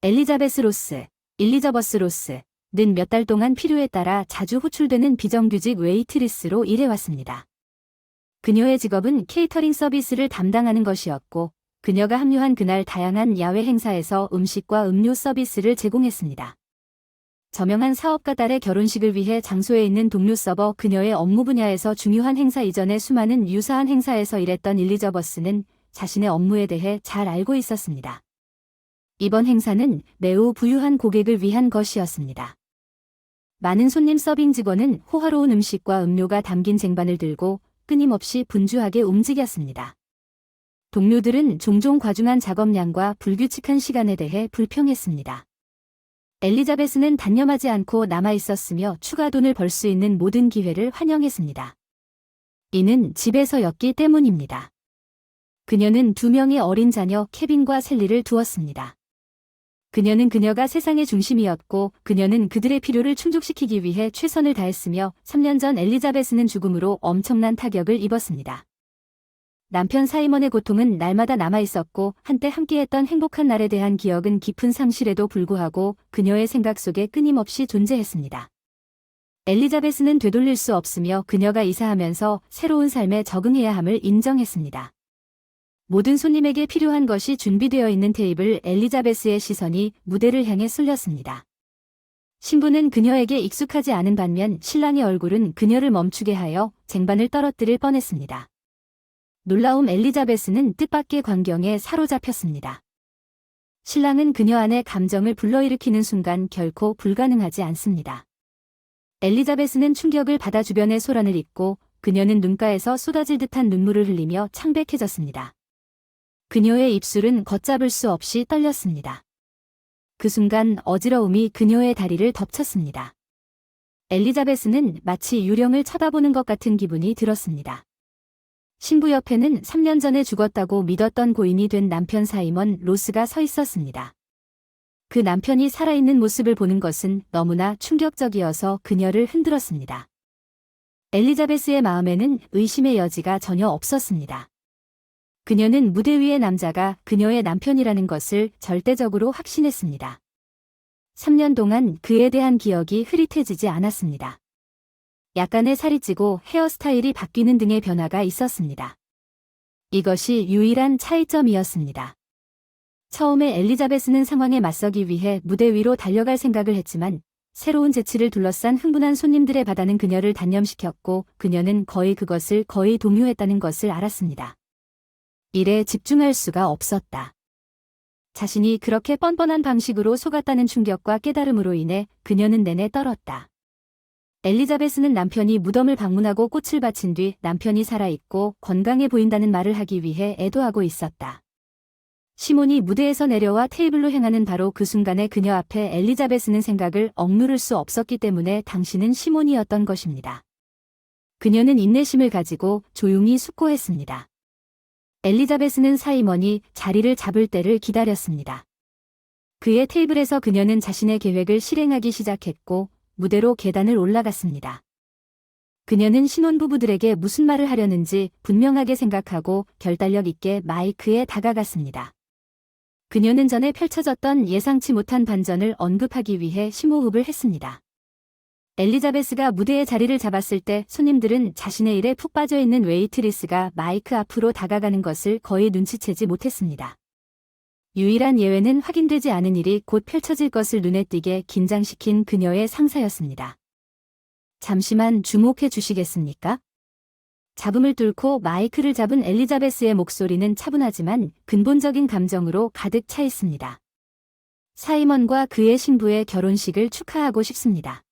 엘리자베스 로스, 일리저버스 로스는 몇 달 동안 필요에 따라 자주 호출되는 비정규직 웨이트리스로 일해왔습니다. 그녀의 직업은 케이터링 서비스를 담당하는 것이었고, 그녀가 합류한 그날 다양한 야외 행사에서 음식과 음료 서비스를 제공했습니다. 저명한 사업가 딸의 결혼식을 위해 장소에 있는 동료 서버 그녀의 업무 분야에서 중요한 행사 이전에 수많은 유사한 행사에서 일했던 일리저버스는 자신의 업무에 대해 잘 알고 있었습니다. 이번 행사는 매우 부유한 고객을 위한 것이었습니다. 많은 손님 서빙 직원은 호화로운 음식과 음료가 담긴 쟁반을 들고 끊임없이 분주하게 움직였습니다. 동료들은 종종 과중한 작업량과 불규칙한 시간에 대해 불평했습니다. 엘리자베스는 단념하지 않고 남아있었으며 추가 돈을 벌 수 있는 모든 기회를 환영했습니다. 이는 집에서였기 때문입니다. 그녀는 2명의 어린 자녀 케빈과 셀리를 두었습니다. 그녀는 그녀가 세상의 중심이었고 그녀는 그들의 필요를 충족시키기 위해 최선을 다했으며 3년 전 엘리자베스는 죽음으로 엄청난 타격을 입었습니다. 남편 사이먼의 고통은 날마다 남아있었고 한때 함께했던 행복한 날에 대한 기억은 깊은 상실에도 불구하고 그녀의 생각 속에 끊임없이 존재했습니다. 엘리자베스는 되돌릴 수 없으며 그녀가 이사하면서 새로운 삶에 적응해야 함을 인정했습니다. 모든 손님에게 필요한 것이 준비되어 있는 테이블 엘리자베스의 시선이 무대를 향해 쏠렸습니다. 신부는 그녀에게 익숙하지 않은 반면 신랑의 얼굴은 그녀를 멈추게 하여 쟁반을 떨어뜨릴 뻔했습니다. 놀라움 엘리자베스는 뜻밖의 광경에 사로잡혔습니다. 신랑은 그녀 안에 감정을 불러일으키는 순간 결코 불가능하지 않습니다. 엘리자베스는 충격을 받아 주변에 소란을 잇고 그녀는 눈가에서 쏟아질 듯한 눈물을 흘리며 창백해졌습니다. 그녀의 입술은 걷잡을 수 없이 떨렸습니다. 그 순간 어지러움이 그녀의 다리를 덮쳤습니다. 엘리자베스는 마치 유령을 쳐다보는 것 같은 기분이 들었습니다. 신부 옆에는 3년 전에 죽었다고 믿었던 고인이 된 남편 사이먼 로스가 서 있었습니다. 그 남편이 살아있는 모습을 보는 것은 너무나 충격적이어서 그녀를 흔들었습니다. 엘리자베스의 마음에는 의심의 여지가 전혀 없었습니다. 그녀는 무대 위의 남자가 그녀의 남편이라는 것을 절대적으로 확신했습니다. 3년 동안 그에 대한 기억이 흐릿해지지 않았습니다. 약간의 살이 찌고 헤어스타일이 바뀌는 등의 변화가 있었습니다. 이것이 유일한 차이점이었습니다. 처음에 엘리자베스는 상황에 맞서기 위해 무대 위로 달려갈 생각을 했지만 새로운 재치를 둘러싼 흥분한 손님들의 바다는 그녀를 단념시켰고 그녀는 그것을 거의 동요했다는 것을 알았습니다. 일에 집중할 수가 없었다. 자신이 그렇게 뻔뻔한 방식으로 속았다는 충격과 깨달음으로 인해 그녀는 내내 떨었다. 엘리자베스는 남편이 무덤을 방문하고 꽃을 바친 뒤 남편이 살아있고 건강해 보인다는 말을 하기 위해 애도하고 있었다. 시몬이 무대에서 내려와 테이블로 향하는 바로 그 순간에 그녀 앞에 엘리자베스는 생각을 억누를 수 없었기 때문에 당신은 시몬이었던 것입니다. 그녀는 인내심을 가지고 조용히 숙고했습니다. 엘리자베스는 사이먼이 자리를 잡을 때를 기다렸습니다. 그의 테이블에서 그녀는 자신의 계획을 실행하기 시작했고 무대로 계단을 올라갔습니다. 그녀는 신혼부부들에게 무슨 말을 하려는지 분명하게 생각하고 결단력 있게 마이크에 다가갔습니다. 그녀는 전에 펼쳐졌던 예상치 못한 반전을 언급하기 위해 심호흡을 했습니다. 엘리자베스가 무대에 자리를 잡았을 때 손님들은 자신의 일에 푹 빠져있는 웨이트리스가 마이크 앞으로 다가가는 것을 거의 눈치채지 못했습니다. 유일한 예외는 확인되지 않은 일이 곧 펼쳐질 것을 눈에 띄게 긴장시킨 그녀의 상사였습니다. 잠시만 주목해 주시겠습니까? 잡음을 뚫고 마이크를 잡은 엘리자베스의 목소리는 차분하지만 근본적인 감정으로 가득 차 있습니다. 사이먼과 그의 신부의 결혼식을 축하하고 싶습니다.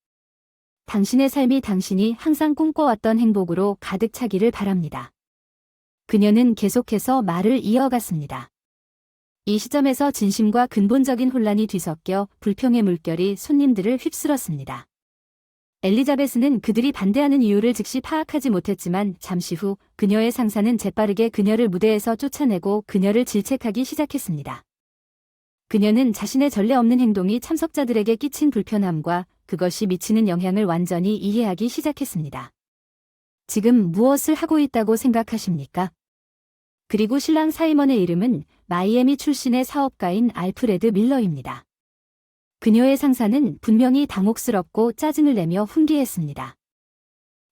당신의 삶이 당신이 항상 꿈꿔왔던 행복으로 가득 차기를 바랍니다. 그녀는 계속해서 말을 이어갔습니다. 이 시점에서 진심과 근본적인 혼란이 뒤섞여 불평의 물결이 손님들을 휩쓸었습니다. 엘리자베스는 그들이 반대하는 이유를 즉시 파악하지 못했지만 잠시 후 그녀의 상사는 재빠르게 그녀를 무대에서 쫓아내고 그녀를 질책하기 시작했습니다. 그녀는 자신의 전례 없는 행동이 참석자들에게 끼친 불편함과 그것이 미치는 영향을 완전히 이해하기 시작했습니다. 지금 무엇을 하고 있다고 생각하십니까? 그리고 신랑 사이먼의 이름은 마이애미 출신의 사업가인 알프레드 밀러입니다. 그녀의 상사는 분명히 당혹스럽고 짜증을 내며 훈계했습니다.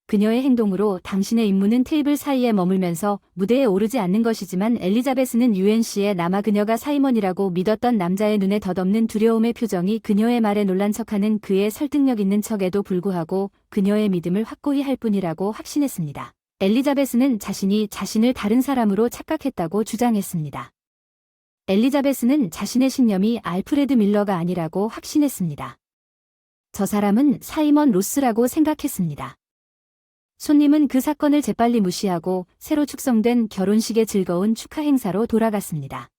그녀의 행동으로 당신의 임무는 테이블 사이에 머물면서 무대에 오르지 않는 것이지만 엘리자베스는 UNC에 남아 그녀가 사이먼이라고 믿었던 남자의 눈에 덧없는 두려움의 표정이 그녀의 말에 놀란 척하는 그의 설득력 있는 척에도 불구하고 그녀의 믿음을 확고히 할 뿐이라고 확신했습니다. 엘리자베스는 자신이 자신을 다른 사람으로 착각했다고 주장했습니다. 엘리자베스는 자신의 신념이 알프레드 밀러가 아니라고 확신했습니다. 저 사람은 사이먼 로스라고 생각했습니다. 손님은 그 사건을 재빨리 무시하고 새로 축성된 결혼식의 즐거운 축하 행사로 돌아갔습니다.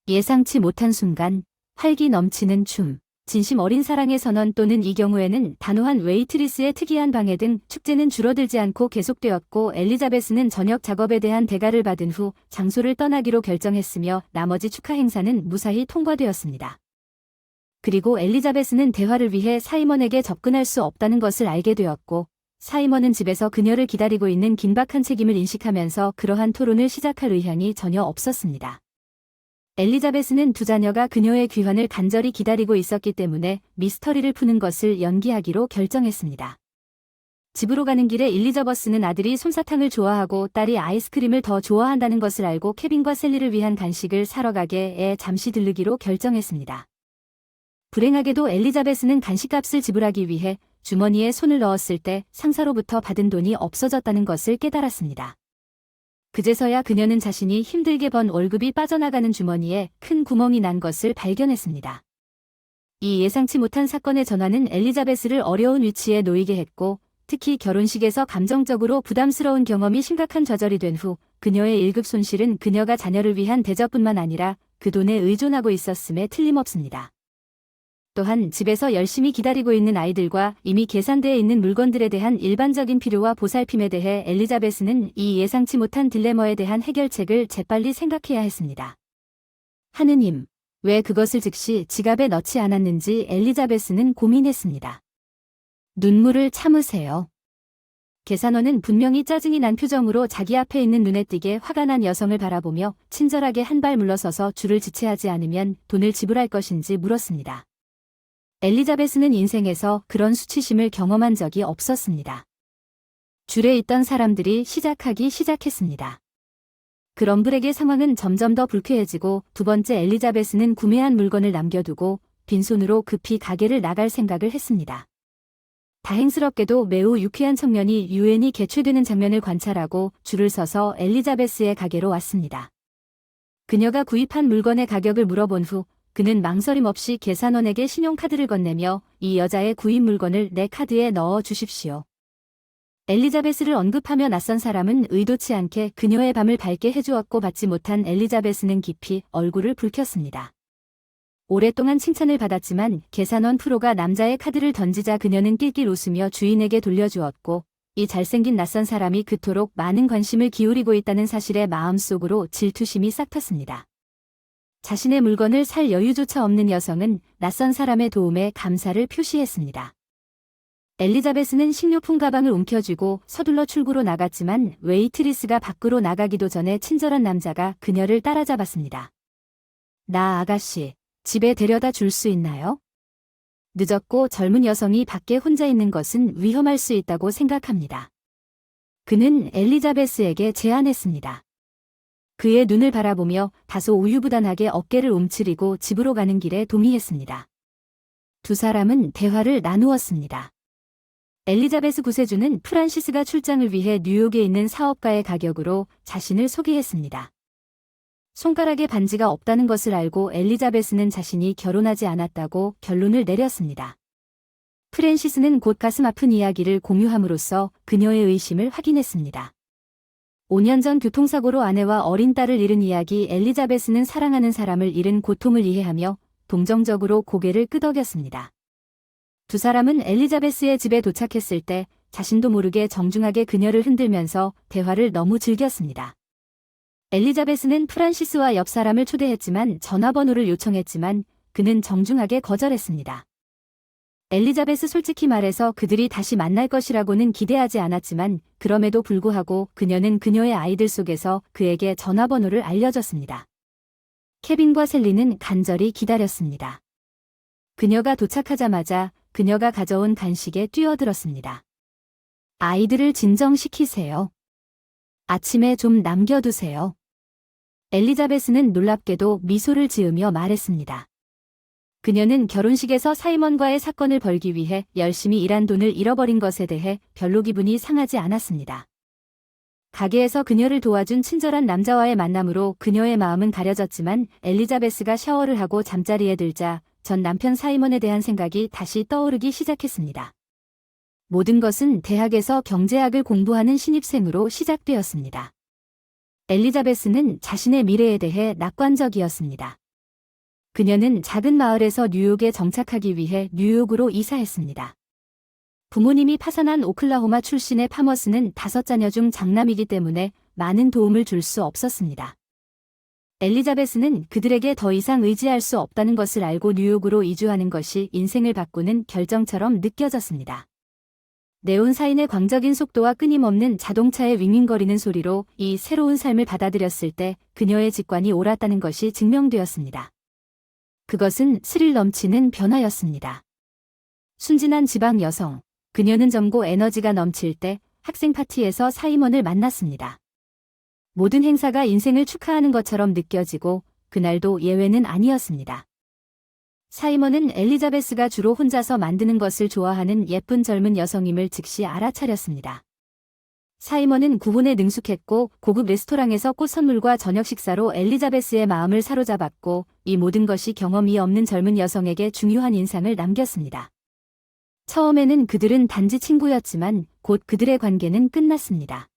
예상치 못한 순간, 활기 넘치는 춤, 진심 어린 사랑의 선언 또는 이 경우에는 단호한 웨이트리스의 특이한 방해 등 축제는 줄어들지 않고 계속되었고 엘리자베스는 저녁 작업에 대한 대가를 받은 후 장소를 떠나기로 결정했으며 나머지 축하 행사는 무사히 통과되었습니다. 그리고 엘리자베스는 대화를 위해 사이먼에게 접근할 수 없다는 것을 알게 되었고 사이먼은 집에서 그녀를 기다리고 있는 긴박한 책임을 인식하면서 그러한 토론을 시작할 의향이 전혀 없었습니다. 엘리자베스는 두 자녀가 그녀의 귀환을 간절히 기다리고 있었기 때문에 미스터리를 푸는 것을 연기하기로 결정했습니다. 집으로 가는 길에 엘리자베스는 아들이 솜사탕을 좋아하고 딸이 아이스크림을 더 좋아한다는 것을 알고 케빈과 셀리를 위한 간식을 사러 가게에 잠시 들르기로 결정했습니다. 불행하게도 엘리자베스는 간식값을 지불하기 위해 주머니에 손을 넣었을 때 상사로부터 받은 돈이 없어졌다는 것을 깨달았습니다. 그제서야 그녀는 자신이 힘들게 번 월급이 빠져나가는 주머니에 큰 구멍이 난 것을 발견했습니다. 이 예상치 못한 사건의 전환은 엘리자베스를 어려운 위치에 놓이게 했고 특히 결혼식에서 감정적으로 부담스러운 경험이 심각한 좌절이 된 후 그녀의 1급 손실은 그녀가 자녀를 위한 대접뿐만 아니라 그 돈에 의존하고 있었음에 틀림없습니다. 또한 집에서 열심히 기다리고 있는 아이들과 이미 계산되어 있는 물건들에 대한 일반적인 필요와 보살핌에 대해 엘리자베스는 이 예상치 못한 딜레마에 대한 해결책을 재빨리 생각해야 했습니다. 하느님, 왜 그것을 즉시 지갑에 넣지 않았는지 엘리자베스는 고민했습니다. 눈물을 참으세요. 계산원은 분명히 짜증이 난 표정으로 자기 앞에 있는 눈에 띄게 화가 난 여성을 바라보며 친절하게 한 발 물러서서 줄을 지체하지 않으면 돈을 지불할 것인지 물었습니다. 엘리자베스는 인생에서 그런 수치심을 경험한 적이 없었습니다. 줄에 있던 사람들이 시작하기 시작했습니다. 그럼블에게 상황은 점점 더 불쾌해지고 두 번째 엘리자베스는 구매한 물건을 남겨두고 빈손으로 급히 가게를 나갈 생각을 했습니다. 다행스럽게도 매우 유쾌한 청년이 유엔이 개최되는 장면을 관찰하고 줄을 서서 엘리자베스의 가게로 왔습니다. 그녀가 구입한 물건의 가격을 물어본 후 그는 망설임 없이 계산원에게 신용카드를 건네며 이 여자의 구입 물건을 내 카드에 넣어 주십시오. 엘리자베스를 언급하며 낯선 사람은 의도치 않게 그녀의 밤을 밝게 해주었고 받지 못한 엘리자베스는 깊이 얼굴을 붉혔습니다. 오랫동안 칭찬을 받았지만 계산원 프로가 남자의 카드를 던지자 그녀는 낄낄 웃으며 주인에게 돌려주었고 이 잘생긴 낯선 사람이 그토록 많은 관심을 기울이고 있다는 사실에 마음속으로 질투심이 싹 텄습니다. 자신의 물건을 살 여유조차 없는 여성은 낯선 사람의 도움에 감사를 표시했습니다. 엘리자베스는 식료품 가방을 움켜쥐고 서둘러 출구로 나갔지만 웨이트리스가 밖으로 나가기도 전에 친절한 남자가 그녀를 따라잡았습니다. 나 아가씨, 집에 데려다 줄 수 있나요? 늦었고 젊은 여성이 밖에 혼자 있는 것은 위험할 수 있다고 생각합니다. 그는 엘리자베스에게 제안했습니다. 그의 눈을 바라보며 다소 우유부단하게 어깨를 움츠리고 집으로 가는 길에 동의했습니다. 두 사람은 대화를 나누었습니다. 엘리자베스 구세주는 프란시스가 출장을 위해 뉴욕에 있는 사업가의 가격으로 자신을 소개했습니다. 손가락에 반지가 없다는 것을 알고 엘리자베스는 자신이 결혼하지 않았다고 결론을 내렸습니다. 프란시스는 곧 가슴 아픈 이야기를 공유함으로써 그녀의 의심을 확인했습니다. 5년 전 교통사고로 아내와 어린 딸을 잃은 이야기. 엘리자베스는 사랑하는 사람을 잃은 고통을 이해하며 동정적으로 고개를 끄덕였습니다. 두 사람은 엘리자베스의 집에 도착했을 때 자신도 모르게 정중하게 그녀를 흔들면서 대화를 너무 즐겼습니다. 엘리자베스는 프란시스와 옆 사람을 초대했지만 전화번호를 요청했지만 그는 정중하게 거절했습니다. 엘리자베스 솔직히 말해서 그들이 다시 만날 것이라고는 기대하지 않았지만 그럼에도 불구하고 그녀는 그녀의 아이들 속에서 그에게 전화번호를 알려줬습니다. 케빈과 셀리는 간절히 기다렸습니다. 그녀가 도착하자마자 그녀가 가져온 간식에 뛰어들었습니다. 아이들을 진정시키세요. 아침에 좀 남겨두세요. 엘리자베스는 놀랍게도 미소를 지으며 말했습니다. 그녀는 결혼식에서 사이먼과의 사건을 벌기 위해 열심히 일한 돈을 잃어버린 것에 대해 별로 기분이 상하지 않았습니다. 가게에서 그녀를 도와준 친절한 남자와의 만남으로 그녀의 마음은 가려졌지만 엘리자베스가 샤워를 하고 잠자리에 들자 전 남편 사이먼에 대한 생각이 다시 떠오르기 시작했습니다. 모든 것은 대학에서 경제학을 공부하는 신입생으로 시작되었습니다. 엘리자베스는 자신의 미래에 대해 낙관적이었습니다. 그녀는 작은 마을에서 뉴욕에 정착하기 위해 뉴욕으로 이사했습니다. 부모님이 파산한 오클라호마 출신의 파머스는 5자녀 중 장남이기 때문에 많은 도움을 줄 수 없었습니다. 엘리자베스는 그들에게 더 이상 의지할 수 없다는 것을 알고 뉴욕으로 이주하는 것이 인생을 바꾸는 결정처럼 느껴졌습니다. 네온사인의 광적인 속도와 끊임없는 자동차의 윙윙거리는 소리로 이 새로운 삶을 받아들였을 때 그녀의 직관이 옳았다는 것이 증명되었습니다. 그것은 스릴 넘치는 변화였습니다. 순진한 지방 여성, 그녀는 젊고 에너지가 넘칠 때 학생 파티에서 사이먼을 만났습니다. 모든 행사가 인생을 축하하는 것처럼 느껴지고 그날도 예외는 아니었습니다. 사이먼은 엘리자베스가 주로 혼자서 만드는 것을 좋아하는 예쁜 젊은 여성임을 즉시 알아차렸습니다. 사이먼은 구분에 능숙했고 고급 레스토랑에서 꽃 선물과 저녁 식사로 엘리자베스의 마음을 사로잡았고 이 모든 것이 경험이 없는 젊은 여성에게 중요한 인상을 남겼습니다. 처음에는 그들은 단지 친구였지만 곧 그들의 관계는 끝났습니다.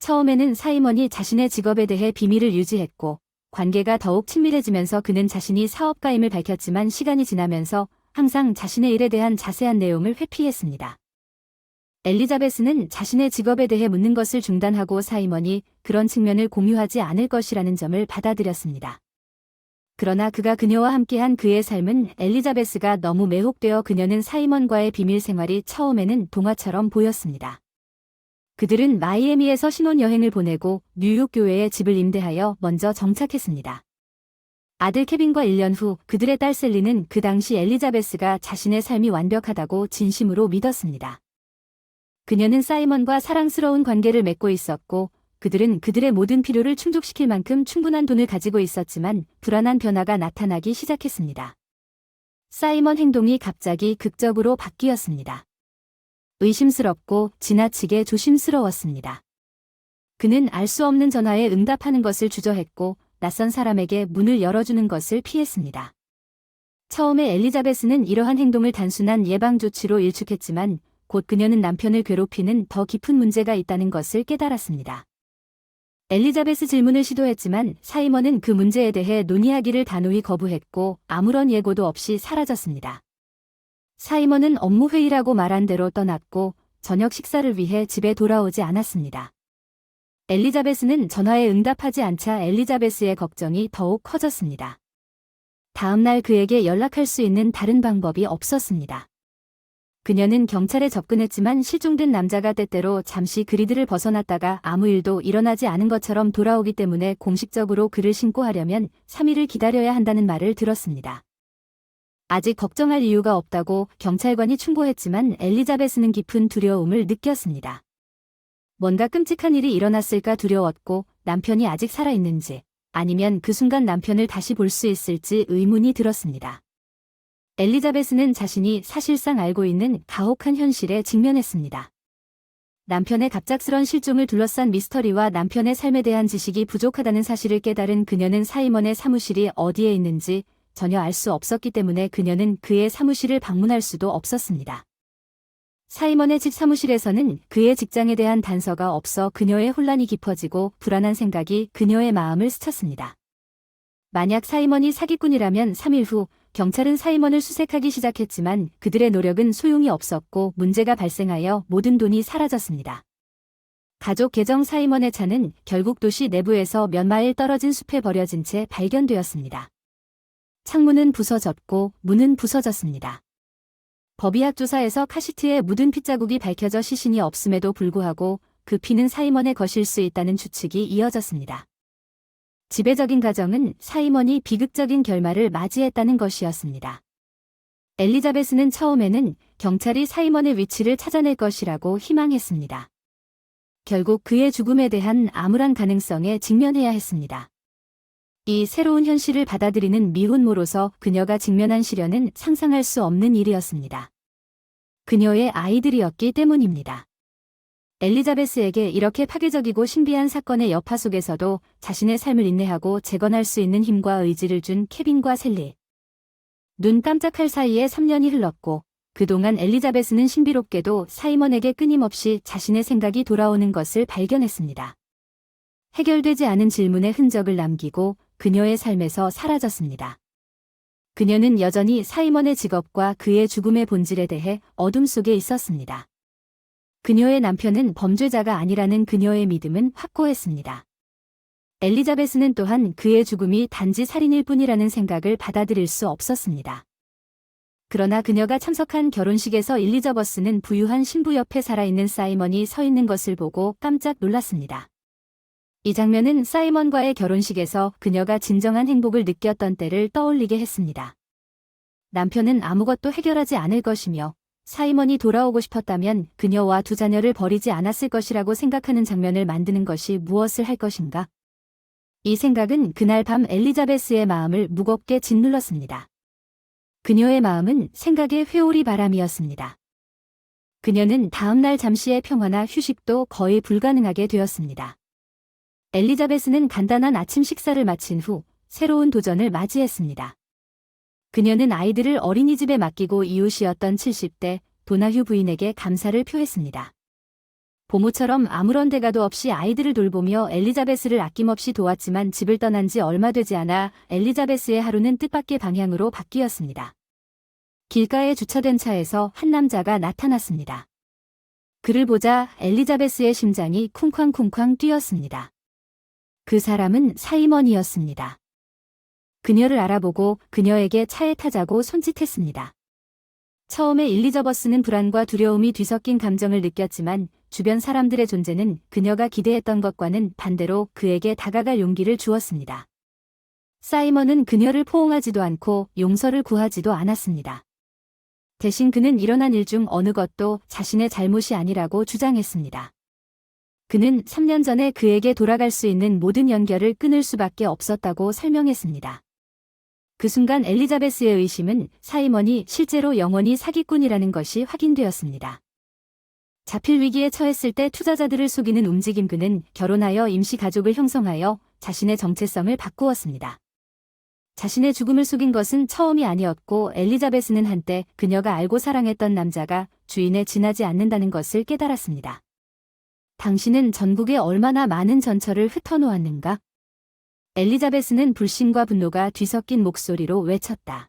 처음에는 사이먼이 자신의 직업에 대해 비밀을 유지했고 관계가 더욱 친밀해지면서 그는 자신이 사업가임을 밝혔지만 시간이 지나면서 항상 자신의 일에 대한 자세한 내용을 회피했습니다. 엘리자베스는 자신의 직업에 대해 묻는 것을 중단하고 사이먼이 그런 측면을 공유하지 않을 것이라는 점을 받아들였습니다. 그러나 그가 그녀와 함께한 그의 삶은 엘리자베스가 너무 매혹되어 그녀는 사이먼과의 비밀 생활이 처음에는 동화처럼 보였습니다. 그들은 마이애미에서 신혼여행을 보내고 뉴욕 교회에 집을 임대하여 먼저 정착했습니다. 아들 케빈과 1년 후 그들의 딸 셀리는 그 당시 엘리자베스가 자신의 삶이 완벽하다고 진심으로 믿었습니다. 그녀는 사이먼과 사랑스러운 관계를 맺고 있었고 그들은 그들의 모든 필요를 충족시킬 만큼 충분한 돈을 가지고 있었지만 불안한 변화가 나타나기 시작했습니다. 사이먼 행동이 갑자기 극적으로 바뀌었습니다. 의심스럽고 지나치게 조심스러웠습니다. 그는 알 수 없는 전화에 응답하는 것을 주저했고 낯선 사람에게 문을 열어주는 것을 피했습니다. 처음에 엘리자베스는 이러한 행동을 단순한 예방 조치로 일축했지만 곧 그녀는 남편을 괴롭히는 더 깊은 문제가 있다는 것을 깨달았습니다. 엘리자베스 질문을 시도했지만 사이먼은 그 문제에 대해 논의하기를 단호히 거부했고 아무런 예고도 없이 사라졌습니다. 사이먼은 업무 회의라고 말한 대로 떠났고 저녁 식사를 위해 집에 돌아오지 않았습니다. 엘리자베스는 전화에 응답하지 않자 엘리자베스의 걱정이 더욱 커졌습니다. 다음 날 그에게 연락할 수 있는 다른 방법이 없었습니다. 그녀는 경찰에 접근했지만 실종된 남자가 때때로 잠시 그리드를 벗어났다가 아무 일도 일어나지 않은 것처럼 돌아오기 때문에 공식적으로 그를 신고하려면 3일을 기다려야 한다는 말을 들었습니다. 아직 걱정할 이유가 없다고 경찰관이 충고했지만 엘리자베스는 깊은 두려움을 느꼈습니다. 뭔가 끔찍한 일이 일어났을까 두려웠고 남편이 아직 살아있는지 아니면 그 순간 남편을 다시 볼 수 있을지 의문이 들었습니다. 엘리자베스는 자신이 사실상 알고 있는 가혹한 현실에 직면했습니다. 남편의 갑작스런 실종을 둘러싼 미스터리와 남편의 삶에 대한 지식이 부족하다는 사실을 깨달은 그녀는 사이먼의 사무실이 어디에 있는지 전혀 알 수 없었기 때문에 그녀는 그의 사무실을 방문할 수도 없었습니다. 사이먼의 집 사무실에서는 그의 직장에 대한 단서가 없어 그녀의 혼란이 깊어지고 불안한 생각이 그녀의 마음을 스쳤습니다. 만약 사이먼이 사기꾼이라면 3일 후 경찰은 사이먼을 수색하기 시작했지만 그들의 노력은 소용이 없었고 문제가 발생하여 모든 돈이 사라졌습니다. 가족 계정 사이먼의 차는 결국 도시 내부에서 몇 마일 떨어진 숲에 버려진 채 발견되었습니다. 창문은 부서졌고 문은 부서졌습니다. 법의학 조사에서 카시트에 묻은 핏자국이 밝혀져 시신이 없음에도 불구하고 그 피는 사이먼의 것일 수 있다는 추측이 이어졌습니다. 지배적인 가정은 사이먼이 비극적인 결말을 맞이했다는 것이었습니다. 엘리자베스는 처음에는 경찰이 사이먼의 위치를 찾아낼 것이라고 희망했습니다. 결국 그의 죽음에 대한 암울한 가능성에 직면해야 했습니다. 이 새로운 현실을 받아들이는 미혼모로서 그녀가 직면한 시련은 상상할 수 없는 일이었습니다. 그녀의 아이들이었기 때문입니다. 엘리자베스에게 이렇게 파괴적이고 신비한 사건의 여파 속에서도 자신의 삶을 인내하고 재건할 수 있는 힘과 의지를 준 케빈과 셀리. 눈 깜짝할 사이에 3년이 흘렀고 그동안 엘리자베스는 신비롭게도 사이먼에게 끊임없이 자신의 생각이 돌아오는 것을 발견했습니다. 해결되지 않은 질문의 흔적을 남기고 그녀의 삶에서 사라졌습니다. 그녀는 여전히 사이먼의 직업과 그의 죽음의 본질에 대해 어둠 속에 있었습니다. 그녀의 남편은 범죄자가 아니라는 그녀의 믿음은 확고했습니다. 엘리자베스는 또한 그의 죽음이 단지 살인일 뿐이라는 생각을 받아들일 수 없었습니다. 그러나 그녀가 참석한 결혼식에서 엘리자베스는 부유한 신부 옆에 살아있는 사이먼이 서 있는 것을 보고 깜짝 놀랐습니다. 이 장면은 사이먼과의 결혼식에서 그녀가 진정한 행복을 느꼈던 때를 떠올리게 했습니다. 남편은 아무것도 해결하지 않을 것이며 사이먼이 돌아오고 싶었다면 그녀와 두 자녀를 버리지 않았을 것이라고 생각하는 장면을 만드는 것이 무엇을 할 것인가? 이 생각은 그날 밤 엘리자베스의 마음을 무겁게 짓눌렀습니다. 그녀의 마음은 생각의 회오리 바람이었습니다. 그녀는 다음날 잠시의 평화나 휴식도 거의 불가능하게 되었습니다. 엘리자베스는 간단한 아침 식사를 마친 후 새로운 도전을 맞이했습니다. 그녀는 아이들을 어린이집에 맡기고 이웃이었던 70대 도나휴 부인에게 감사를 표했습니다. 보모처럼 아무런 대가도 없이 아이들을 돌보며 엘리자베스를 아낌없이 도왔지만 집을 떠난 지 얼마 되지 않아 엘리자베스의 하루는 뜻밖의 방향으로 바뀌었습니다. 길가에 주차된 차에서 한 남자가 나타났습니다. 그를 보자 엘리자베스의 심장이 쿵쾅쿵쾅 뛰었습니다. 그 사람은 사이먼이었습니다. 그녀를 알아보고 그녀에게 차에 타자고 손짓했습니다. 처음에 엘리자베스는 불안과 두려움이 뒤섞인 감정을 느꼈지만 주변 사람들의 존재는 그녀가 기대했던 것과는 반대로 그에게 다가갈 용기를 주었습니다. 사이먼은 그녀를 포옹하지도 않고 용서를 구하지도 않았습니다. 대신 그는 일어난 일 중 어느 것도 자신의 잘못이 아니라고 주장했습니다. 그는 3년 전에 그에게 돌아갈 수 있는 모든 연결을 끊을 수밖에 없었다고 설명했습니다. 그 순간 엘리자베스의 의심은 사이먼이 실제로 영원히 사기꾼이라는 것이 확인되었습니다. 자필 위기에 처했을 때 투자자들을 속이는 움직임. 그는 결혼하여 임시 가족을 형성하여 자신의 정체성을 바꾸었습니다. 자신의 죽음을 속인 것은 처음이 아니었고 엘리자베스는 한때 그녀가 알고 사랑했던 남자가 주인에 지나지 않는다는 것을 깨달았습니다. 당신은 전국에 얼마나 많은 전철을 흩어놓았는가? 엘리자베스는 불신과 분노가 뒤섞인 목소리로 외쳤다.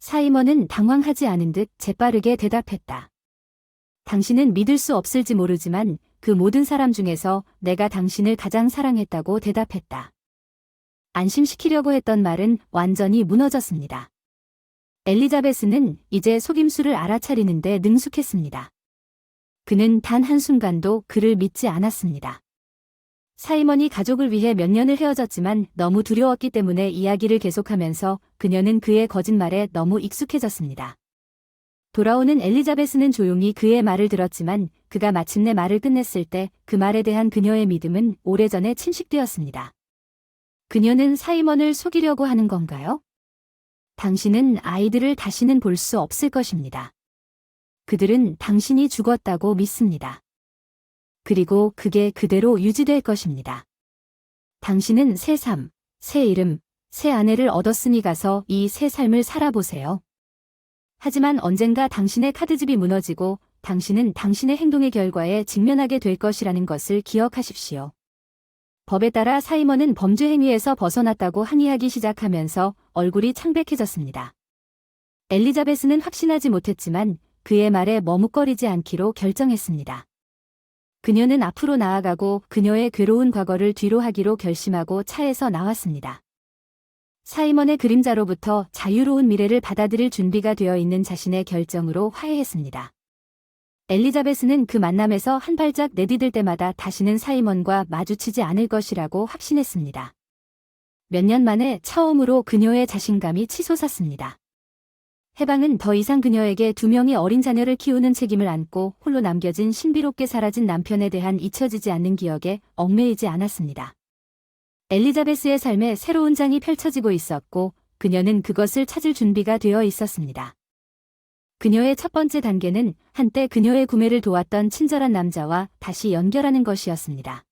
사이먼은 당황하지 않은 듯 재빠르게 대답했다. 당신은 믿을 수 없을지 모르지만 그 모든 사람 중에서 내가 당신을 가장 사랑했다고 대답했다. 안심시키려고 했던 말은 완전히 무너졌습니다. 엘리자베스는 이제 속임수를 알아차리는데 능숙했습니다. 그는 단 한순간도 그를 믿지 않았습니다. 사이먼이 가족을 위해 몇 년을 헤어졌지만 너무 두려웠기 때문에 이야기를 계속하면서 그녀는 그의 거짓말에 너무 익숙해졌습니다. 돌아오는 엘리자베스는 조용히 그의 말을 들었지만 그가 마침내 말을 끝냈을 때 그 말에 대한 그녀의 믿음은 오래전에 침식되었습니다. 그녀는 사이먼을 속이려고 하는 건가요? 당신은 아이들을 다시는 볼 수 없을 것입니다. 그들은 당신이 죽었다고 믿습니다. 그리고 그게 그대로 유지될 것입니다. 당신은 새 삶, 새 이름, 새 아내를 얻었으니 가서 이 새 삶을 살아보세요. 하지만 언젠가 당신의 카드집이 무너지고 당신은 당신의 행동의 결과에 직면하게 될 것이라는 것을 기억하십시오. 법에 따라 사이먼은 범죄 행위에서 벗어났다고 항의하기 시작하면서 얼굴이 창백해졌습니다. 엘리자베스는 확신하지 못했지만 그의 말에 머뭇거리지 않기로 결정했습니다. 그녀는 앞으로 나아가고 그녀의 괴로운 과거를 뒤로 하기로 결심하고 차에서 나왔습니다. 사이먼의 그림자로부터 자유로운 미래를 받아들일 준비가 되어 있는 자신의 결정으로 화해했습니다. 엘리자베스는 그 만남에서 한 발짝 내디딜 때마다 다시는 사이먼과 마주치지 않을 것이라고 확신했습니다. 몇 년 만에 처음으로 그녀의 자신감이 치솟았습니다. 해방은 더 이상 그녀에게 2명의 어린 자녀를 키우는 책임을 안고 홀로 남겨진 신비롭게 사라진 남편에 대한 잊혀지지 않는 기억에 얽매이지 않았습니다. 엘리자베스의 삶에 새로운 장이 펼쳐지고 있었고 그녀는 그것을 찾을 준비가 되어 있었습니다. 그녀의 첫 번째 단계는 한때 그녀의 구매를 도왔던 친절한 남자와 다시 연결하는 것이었습니다.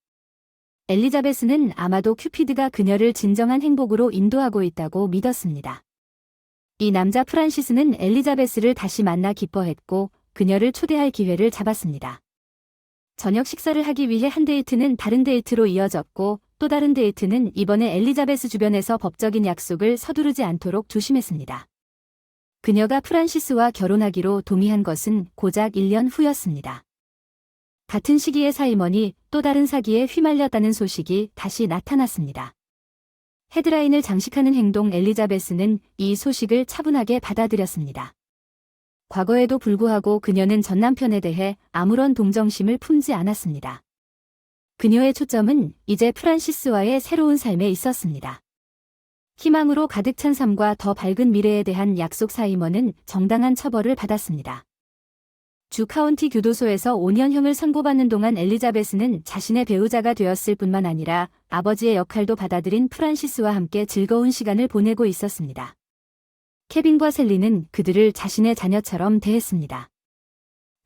엘리자베스는 아마도 큐피드가 그녀를 진정한 행복으로 인도하고 있다고 믿었습니다. 이 남자 프란시스는 엘리자베스를 다시 만나 기뻐했고 그녀를 초대할 기회를 잡았습니다. 저녁 식사를 하기 위해 한 데이트는 다른 데이트로 이어졌고 또 다른 데이트는 이번에 엘리자베스 주변에서 법적인 약속을 서두르지 않도록 조심했습니다. 그녀가 프란시스와 결혼하기로 동의한 것은 고작 1년 후였습니다. 같은 시기에 사이먼이 또 다른 사기에 휘말렸다는 소식이 다시 나타났습니다. 헤드라인을 장식하는 행동 엘리자베스는 이 소식을 차분하게 받아들였습니다. 과거에도 불구하고 그녀는 전 남편에 대해 아무런 동정심을 품지 않았습니다. 그녀의 초점은 이제 프란시스와의 새로운 삶에 있었습니다. 희망으로 가득 찬 삶과 더 밝은 미래에 대한 약속 사이먼은 정당한 처벌을 받았습니다. 주 카운티 교도소에서 5년형을 선고받는 동안 엘리자베스는 자신의 배우자가 되었을 뿐만 아니라 아버지의 역할도 받아들인 프란시스와 함께 즐거운 시간을 보내고 있었습니다. 케빈과 셀리는 그들을 자신의 자녀처럼 대했습니다.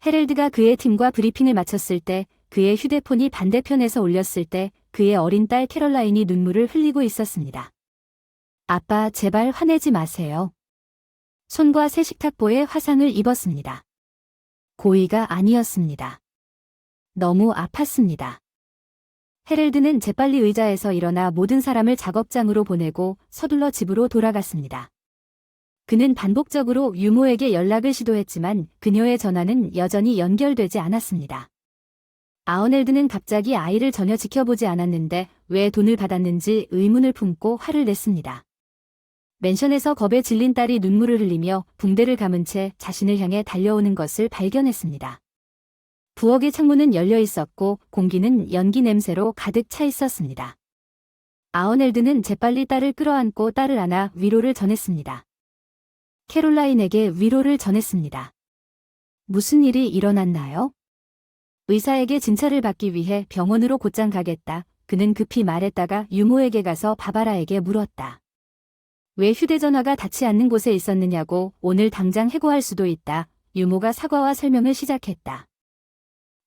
헤럴드가 그의 팀과 브리핑을 마쳤을 때, 그의 휴대폰이 반대편에서 울렸을 때 그의 어린 딸 캐롤라인이 눈물을 흘리고 있었습니다. 아빠, 제발 화내지 마세요. 손과 새 식탁보에 화상을 입었습니다. 고의가 아니었습니다. 너무 아팠습니다. 헤럴드는 재빨리 의자에서 일어나 모든 사람을 작업장으로 보내고 서둘러 집으로 돌아갔습니다. 그는 반복적으로 유모에게 연락을 시도했지만 그녀의 전화는 여전히 연결되지 않았습니다. 아어넬드는 갑자기 아이를 전혀 지켜보지 않았는데 왜 돈을 받았는지 의문을 품고 화를 냈습니다. 맨션에서 겁에 질린 딸이 눈물을 흘리며 붕대를 감은 채 자신을 향해 달려오는 것을 발견했습니다. 부엌의 창문은 열려 있었고 공기는 연기 냄새로 가득 차 있었습니다. 아어넬드는 재빨리 딸을 끌어안고 딸을 안아 위로를 전했습니다. 캐롤라인에게 위로를 전했습니다. 무슨 일이 일어났나요? 의사에게 진찰을 받기 위해 병원으로 곧장 가겠다. 그는 급히 말했다가 유모에게 가서 바바라에게 물었다. 왜 휴대전화가 닿지 않는 곳에 있었느냐고 오늘 당장 해고할 수도 있다. 유모가 사과와 설명을 시작했다.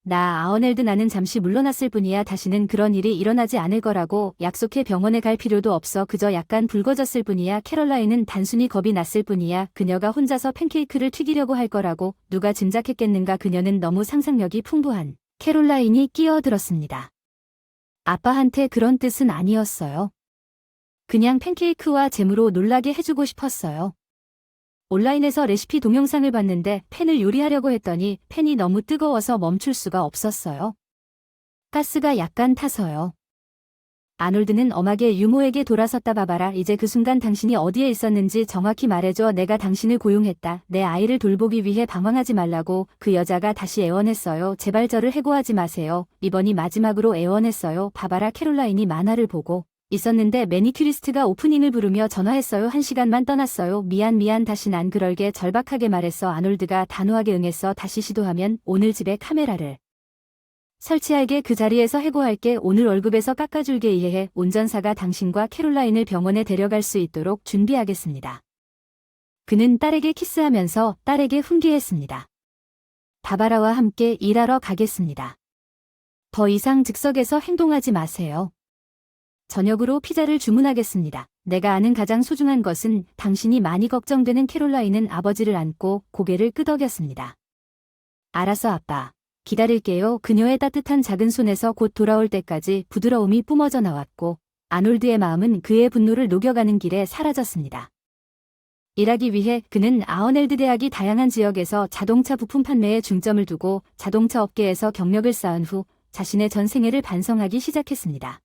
나는 잠시 물러났을 뿐이야. 다시는 그런 일이 일어나지 않을 거라고 약속해. 병원에 갈 필요도 없어. 그저 약간 붉어졌을 뿐이야. 캐롤라인은 단순히 겁이 났을 뿐이야. 그녀가 혼자서 팬케이크를 튀기려고 할 거라고 누가 짐작했겠는가. 그녀는 너무 상상력이 풍부한 캐롤라인이 끼어들었습니다. 아빠한테 그런 뜻은 아니었어요. 그냥 팬케이크와 잼으로 놀라게 해주고 싶었어요. 온라인에서 레시피 동영상을 봤는데 팬을 요리하려고 했더니 팬이 너무 뜨거워서 멈출 수가 없었어요. 가스가 약간 타서요. 아놀드는 엄하게 유모에게 돌아섰다. 바바라, 이제 그 순간 당신이 어디에 있었는지 정확히 말해줘. 내가 당신을 고용했다. 내 아이를 돌보기 위해 방황하지 말라고. 그 여자가 다시 애원했어요. 제발 저를 해고하지 마세요. 이번이 마지막으로 애원했어요. 바바라. 캐롤라인이 만화를 보고 있었는데 매니큐리스트가 오프닝을 부르며 전화했어요. 1시간만 떠났어요. 미안 다시 난 그럴게. 절박하게 말했어. 아놀드가 단호하게 응했어. 다시 시도하면 오늘 집에 카메라를 설치할게. 그 자리에서 해고할게. 오늘 월급에서 깎아줄게. 이해해. 운전사가 당신과 캐롤라인을 병원에 데려갈 수 있도록 준비하겠습니다. 그는 딸에게 키스하면서 딸에게 훈계했습니다. 바바라와 함께 일하러 가겠습니다. 더 이상 즉석에서 행동하지 마세요. 저녁으로 피자를 주문하겠습니다. 내가 아는 가장 소중한 것은 당신이 많이 걱정되는. 캐롤라인은 아버지를 안고 고개를 끄덕였습니다. 알았어 아빠. 기다릴게요. 그녀의 따뜻한 작은 손에서 곧 돌아올 때까지 부드러움이 뿜어져 나왔고 아놀드의 마음은 그의 분노를 녹여가는 길에 사라졌습니다. 일하기 위해 그는 아어넬드 대학이 다양한 지역에서 자동차 부품 판매에 중점을 두고 자동차 업계에서 경력을 쌓은 후 자신의 전 생애를 반성하기 시작했습니다.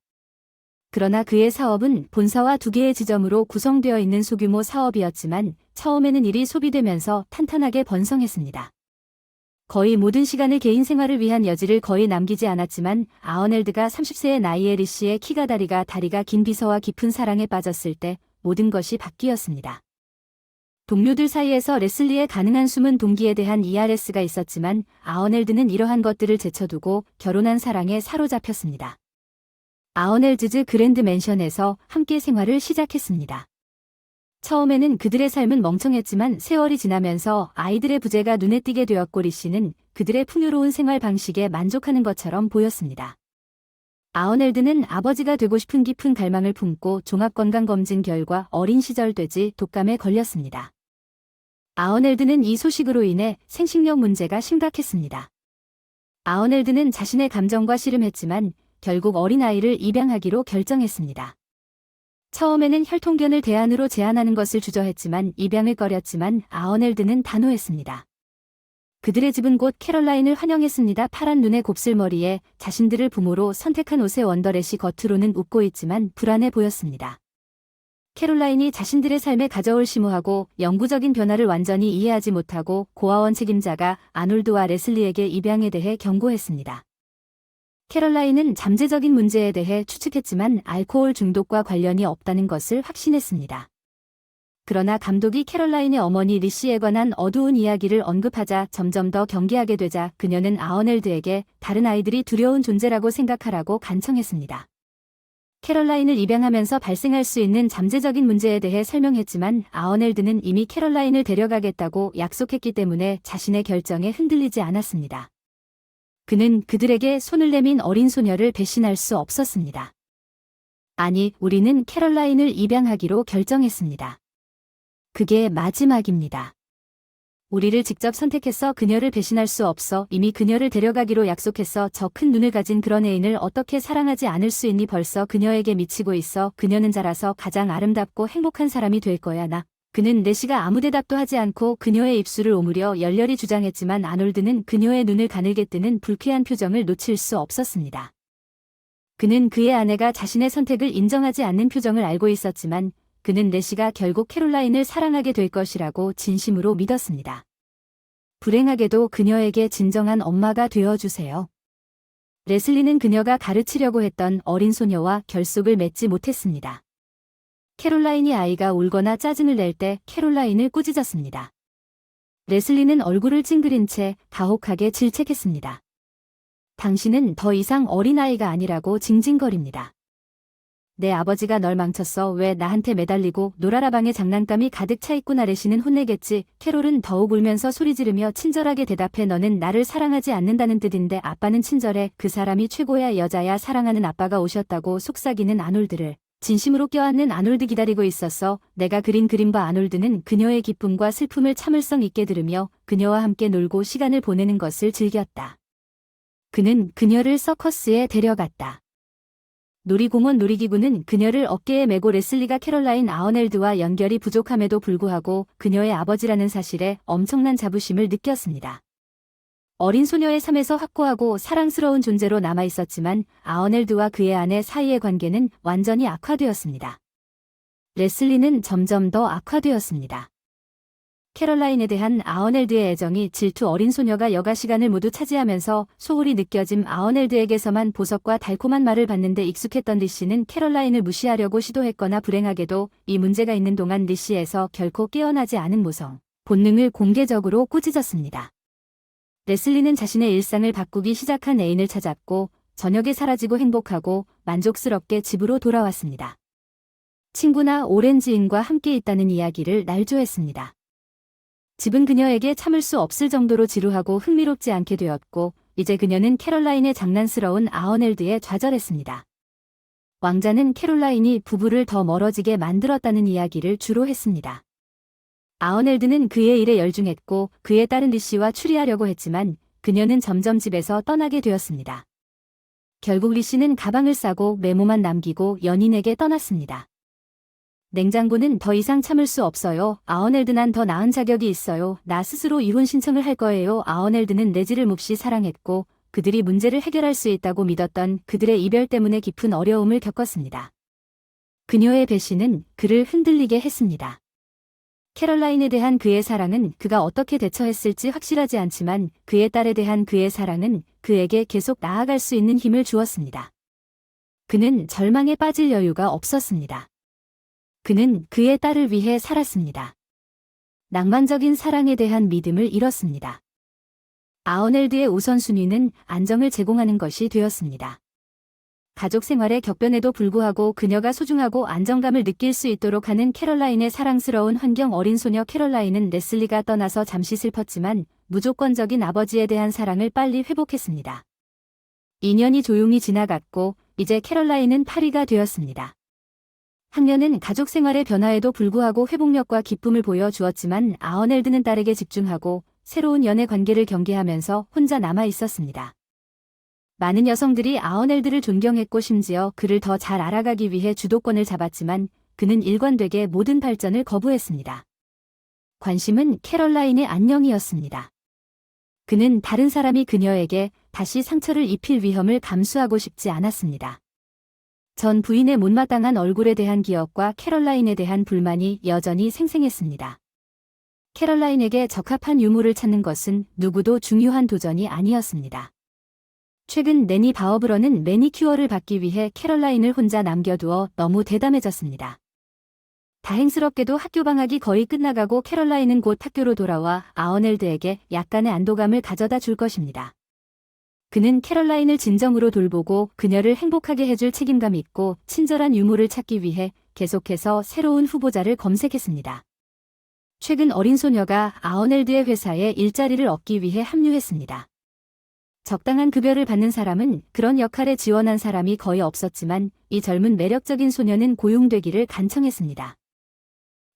그러나 그의 사업은 본사와 2개의 지점으로 구성되어 있는 소규모 사업이었지만 처음에는 일이 소비되면서 탄탄하게 번성했습니다. 거의 모든 시간을 개인 생활을 위한 여지를 거의 남기지 않았지만 아어넬드가 30세의 나이에 리씨의 키가 다리가 긴 비서와 깊은 사랑에 빠졌을 때 모든 것이 바뀌었습니다. 동료들 사이에서 레슬리의 가능한 숨은 동기에 대한 ERS가 있었지만 아어넬드는 이러한 것들을 제쳐두고 결혼한 사랑에 사로잡혔습니다. 아어넬즈즈 그랜드 맨션에서 함께 생활을 시작했습니다. 처음에는 그들의 삶은 멍청했지만 세월이 지나면서 아이들의 부재가 눈에 띄게 되었고 리씨는 그들의 풍요로운 생활 방식에 만족하는 것처럼 보였습니다. 아어넬드는 아버지가 되고 싶은 깊은 갈망을 품고 종합건강검진 결과 어린 시절 돼지 독감에 걸렸습니다. 아어넬드는 이 소식으로 인해 생식력 문제가 심각했습니다. 아어넬드는 자신의 감정과 씨름했지만 결국 어린아이를 입양하기로 결정했습니다. 처음에는 혈통견을 대안으로 제안하는 것을 주저했지만 입양을 꺼렸지만 아어넬드는 단호했습니다. 그들의 집은 곧 캐럴라인을 환영했습니다. 파란 눈의 곱슬머리에 자신들을 부모로 선택한 옷의 원더렛이 겉으로는 웃고 있지만 불안해 보였습니다. 캐롤라인이 자신들의 삶에 가져올 심오하고 영구적인 변화를 완전히 이해하지 못하고 고아원 책임자가 아놀드와 레슬리에게 입양에 대해 경고했습니다. 캐럴라인은 잠재적인 문제에 대해 추측했지만 알코올 중독과 관련이 없다는 것을 확신했습니다. 그러나 감독이 캐럴라인의 어머니 리씨에 관한 어두운 이야기를 언급하자 점점 더 경계하게 되자 그녀는 아어넬드에게 다른 아이들이 두려운 존재라고 생각하라고 간청했습니다. 캐럴라인을 입양하면서 발생할 수 있는 잠재적인 문제에 대해 설명했지만 아어넬드는 이미 캐럴라인을 데려가겠다고 약속했기 때문에 자신의 결정에 흔들리지 않았습니다. 그는 그들에게 손을 내민 어린 소녀를 배신할 수 없었습니다. 아니, 우리는 캐럴라인을 입양하기로 결정했습니다. 그게 마지막입니다. 우리를 직접 선택해서 그녀를 배신할 수 없어. 이미 그녀를 데려가기로 약속했어. 저 큰 눈을 가진 그런 애인을 어떻게 사랑하지 않을 수 있니? 벌써 그녀에게 미치고 있어. 그녀는 자라서 가장 아름답고 행복한 사람이 될 거야. 그는 레시가 아무 대답도 하지 않고 그녀의 입술을 오므려 열렬히 주장했지만 아놀드는 그녀의 눈을 가늘게 뜨는 불쾌한 표정을 놓칠 수 없었습니다. 그는 그의 아내가 자신의 선택을 인정하지 않는 표정을 알고 있었지만 그는 레시가 결국 캐롤라인을 사랑하게 될 것이라고 진심으로 믿었습니다. 불행하게도 그녀에게 진정한 엄마가 되어주세요. 레슬리는 그녀가 가르치려고 했던 어린 소녀와 결속을 맺지 못했습니다. 캐롤라인이 아이가 울거나 짜증을 낼 때 캐롤라인을 꾸짖었습니다. 레슬리는 얼굴을 찡그린 채 가혹하게 질책했습니다. 당신은 더 이상 어린아이가 아니라고 징징거립니다. 내 아버지가 널 망쳤어. 왜 나한테 매달리고 놀아라. 방에 장난감이 가득 차 있구나. 레시는 혼내겠지. 캐롤은 더욱 울면서 소리 지르며 친절하게 대답해. 너는 나를 사랑하지 않는다는 뜻인데 아빠는 친절해. 그 사람이 최고야. 여자야. 사랑하는 아빠가 오셨다고 속삭이는 아놀드를 진심으로 껴안는 아놀드 기다리고 있었어. 내가 그린 그림과 아놀드는 그녀의 기쁨과 슬픔을 참을성 있게 들으며 그녀와 함께 놀고 시간을 보내는 것을 즐겼다. 그는 그녀를 서커스에 데려갔다. 놀이공원 놀이기구는 그녀를 어깨에 메고 레슬리가 캐럴라인 아어넬드와 연결이 부족함에도 불구하고 그녀의 아버지라는 사실에 엄청난 자부심을 느꼈습니다. 어린 소녀의 삶에서 확고하고 사랑스러운 존재로 남아있었지만 아어넬드와 그의 아내 사이의 관계는 완전히 악화되었습니다. 레슬리는 점점 더 악화되었습니다. 캐럴라인에 대한 아어넬드의 애정이 질투. 어린 소녀가 여가 시간을 모두 차지하면서 소홀히 느껴짐. 아어넬드에게서만 보석과 달콤한 말을 받는데 익숙했던 리씨는 캐럴라인을 무시하려고 시도했거나 불행하게도 이 문제가 있는 동안 리씨에서 결코 깨어나지 않은 모성, 본능을 공개적으로 꾸짖었습니다. 레슬리는 자신의 일상을 바꾸기 시작한 애인을 찾았고 저녁에 사라지고 행복하고 만족스럽게 집으로 돌아왔습니다. 친구나 오렌지인과 함께 있다는 이야기를 날조했습니다. 집은 그녀에게 참을 수 없을 정도로 지루하고 흥미롭지 않게 되었고 이제 그녀는 캐럴라인의 장난스러운 아어넬드에 좌절했습니다. 왕자는 캐롤라인이 부부를 더 멀어지게 만들었다는 이야기를 주로 했습니다. 아어넬드는 그의 일에 열중했고 그의 딸은 리씨와 추리하려고 했지만 그녀는 점점 집에서 떠나게 되었습니다. 결국 리씨는 가방을 싸고 메모만 남기고 연인에게 떠났습니다. 냉장고는 더 이상 참을 수 없어요. 아어넬드 난 더 나은 자격이 있어요. 나 스스로 이혼 신청을 할 거예요. 아어넬드는 레지를 몹시 사랑했고 그들이 문제를 해결할 수 있다고 믿었던 그들의 이별 때문에 깊은 어려움을 겪었습니다. 그녀의 배신은 그를 흔들리게 했습니다. 캐럴라인에 대한 그의 사랑은 그가 어떻게 대처했을지 확실하지 않지만 그의 딸에 대한 그의 사랑은 그에게 계속 나아갈 수 있는 힘을 주었습니다. 그는 절망에 빠질 여유가 없었습니다. 그는 그의 딸을 위해 살았습니다. 낭만적인 사랑에 대한 믿음을 잃었습니다. 아어넬드의 우선순위는 안정을 제공하는 것이 되었습니다. 가족 생활의 격변에도 불구하고 그녀가 소중하고 안정감을 느낄 수 있도록 하는 캐럴라인의 사랑스러운 환경. 어린 소녀 캐럴라인은 레슬리가 떠나서 잠시 슬펐지만 무조건적인 아버지에 대한 사랑을 빨리 회복했습니다. 2년이 조용히 지나갔고 이제 캐럴라인은 파리가 되었습니다. 학년은 가족 생활의 변화에도 불구하고 회복력과 기쁨을 보여주었지만 아어넬드는 딸에게 집중하고 새로운 연애 관계를 경계하면서 혼자 남아 있었습니다. 많은 여성들이 아어넬드를 존경했고 심지어 그를 더 잘 알아가기 위해 주도권을 잡았지만 그는 일관되게 모든 발전을 거부했습니다. 관심은 캐럴라인의 안녕이었습니다. 그는 다른 사람이 그녀에게 다시 상처를 입힐 위험을 감수하고 싶지 않았습니다. 전 부인의 못마땅한 얼굴에 대한 기억과 캐럴라인에 대한 불만이 여전히 생생했습니다. 캐럴라인에게 적합한 유모를 찾는 것은 누구도 중요한 도전이 아니었습니다. 최근 내니 바어브러는 매니큐어를 받기 위해 캐럴라인을 혼자 남겨두어 너무 대담해졌습니다. 다행스럽게도 학교 방학이 거의 끝나가고 캐럴라인은 곧 학교로 돌아와 아어넬드에게 약간의 안도감을 가져다 줄 것입니다. 그는 캐럴라인을 진정으로 돌보고 그녀를 행복하게 해줄 책임감이 있고 친절한 유모를 찾기 위해 계속해서 새로운 후보자를 검색했습니다. 최근 어린 소녀가 아어넬드의 회사에 일자리를 얻기 위해 합류했습니다. 적당한 급여를 받는 사람은 그런 역할에 지원한 사람이 거의 없었지만 이 젊은 매력적인 소녀는 고용되기를 간청했습니다.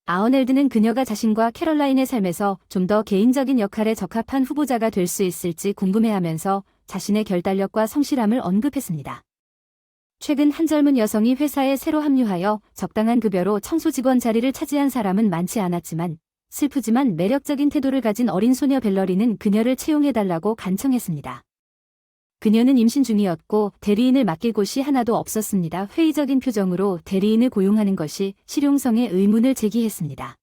아어넬드는 그녀가 자신과 캐럴라인의 삶에서 좀 더 개인적인 역할에 적합한 후보자가 될 수 있을지 궁금해하면서 자신의 결단력과 성실함을 언급했습니다. 최근 한 젊은 여성이 회사에 새로 합류하여 적당한 급여로 청소 직원 자리를 차지한 사람은 많지 않았지만 슬프지만 매력적인 태도를 가진 어린 소녀 벨러리는 그녀를 채용해달라고 간청했습니다. 그녀는 임신 중이었고 대리인을 맡길 곳이 하나도 없었습니다. 회의적인 표정으로 대리인을 고용하는 것이 실용성에 의문을 제기했습니다.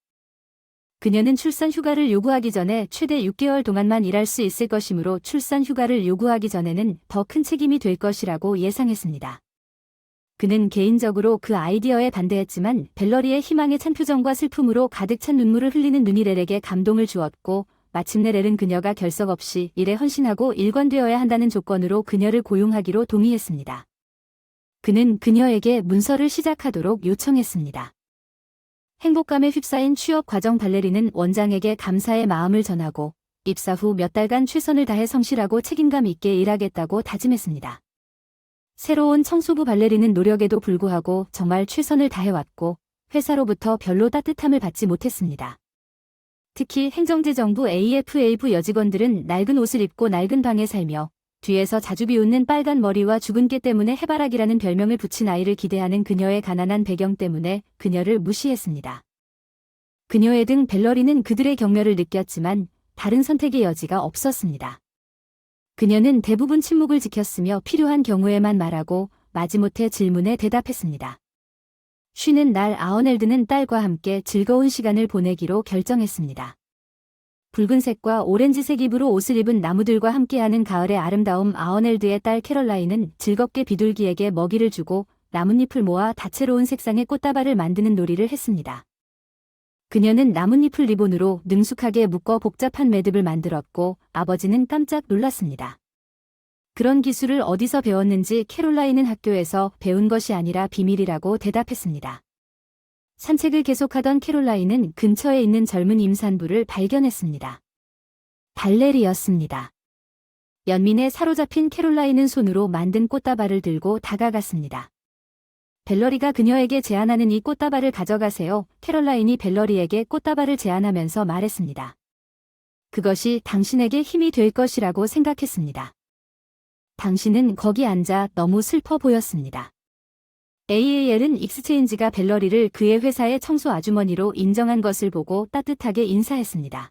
그녀는 출산 휴가를 요구하기 전에 최대 6개월 동안만 일할 수 있을 것이므로 출산 휴가를 요구하기 전에는 더 큰 책임이 될 것이라고 예상했습니다. 그는 개인적으로 그 아이디어에 반대했지만 벨러리의 희망에 찬 표정과 슬픔으로 가득 찬 눈물을 흘리는 눈이 렐에게 감동을 주었고 마침내 렐은 그녀가 결석 없이 일에 헌신하고 일관되어야 한다는 조건으로 그녀를 고용하기로 동의했습니다. 그는 그녀에게 문서를 시작하도록 요청했습니다. 행복감에 휩싸인 취업 과정 발레리는 원장에게 감사의 마음을 전하고 입사 후 몇 달간 최선을 다해 성실하고 책임감 있게 일하겠다고 다짐했습니다. 새로운 청소부 발레리는 노력에도 불구하고 정말 최선을 다해왔고 회사로부터 별로 따뜻함을 받지 못했습니다. 특히 행정지정부 AFA부 여직원들은 낡은 옷을 입고 낡은 방에 살며 뒤에서 자주 비웃는 빨간 머리와 죽은 깨 때문에 해바라기라는 별명을 붙인 아이를 기대하는 그녀의 가난한 배경 때문에 그녀를 무시했습니다. 그녀의 등 벨러리는 그들의 경멸을 느꼈지만 다른 선택의 여지가 없었습니다. 그녀는 대부분 침묵을 지켰으며 필요한 경우에만 말하고 마지못해 질문에 대답했습니다. 쉬는 날 아어넬드는 딸과 함께 즐거운 시간을 보내기로 결정했습니다. 붉은색과 오렌지색 잎으로 옷을 입은 나무들과 함께하는 가을의 아름다움. 아어넬드의 딸 캐럴라인은 즐겁게 비둘기에게 먹이를 주고 나뭇잎을 모아 다채로운 색상의 꽃다발을 만드는 놀이를 했습니다. 그녀는 나뭇잎을 리본으로 능숙하게 묶어 복잡한 매듭을 만들었고 아버지는 깜짝 놀랐습니다. 그런 기술을 어디서 배웠는지 캐롤라인은 학교에서 배운 것이 아니라 비밀이라고 대답했습니다. 산책을 계속하던 캐롤라인은 근처에 있는 젊은 임산부를 발견했습니다. 발레리였습니다. 연민에 사로잡힌 캐롤라인은 손으로 만든 꽃다발을 들고 다가갔습니다. 벨러리가 그녀에게 제안하는 이 꽃다발을 가져가세요. 캐롤라인이 벨러리에게 꽃다발을 제안하면서 말했습니다. 그것이 당신에게 힘이 될 것이라고 생각했습니다. 당신은 거기 앉아 너무 슬퍼 보였습니다. AAL은 익스체인지가 벨러리를 그의 회사의 청소 아주머니로 인정한 것을 보고 따뜻하게 인사했습니다.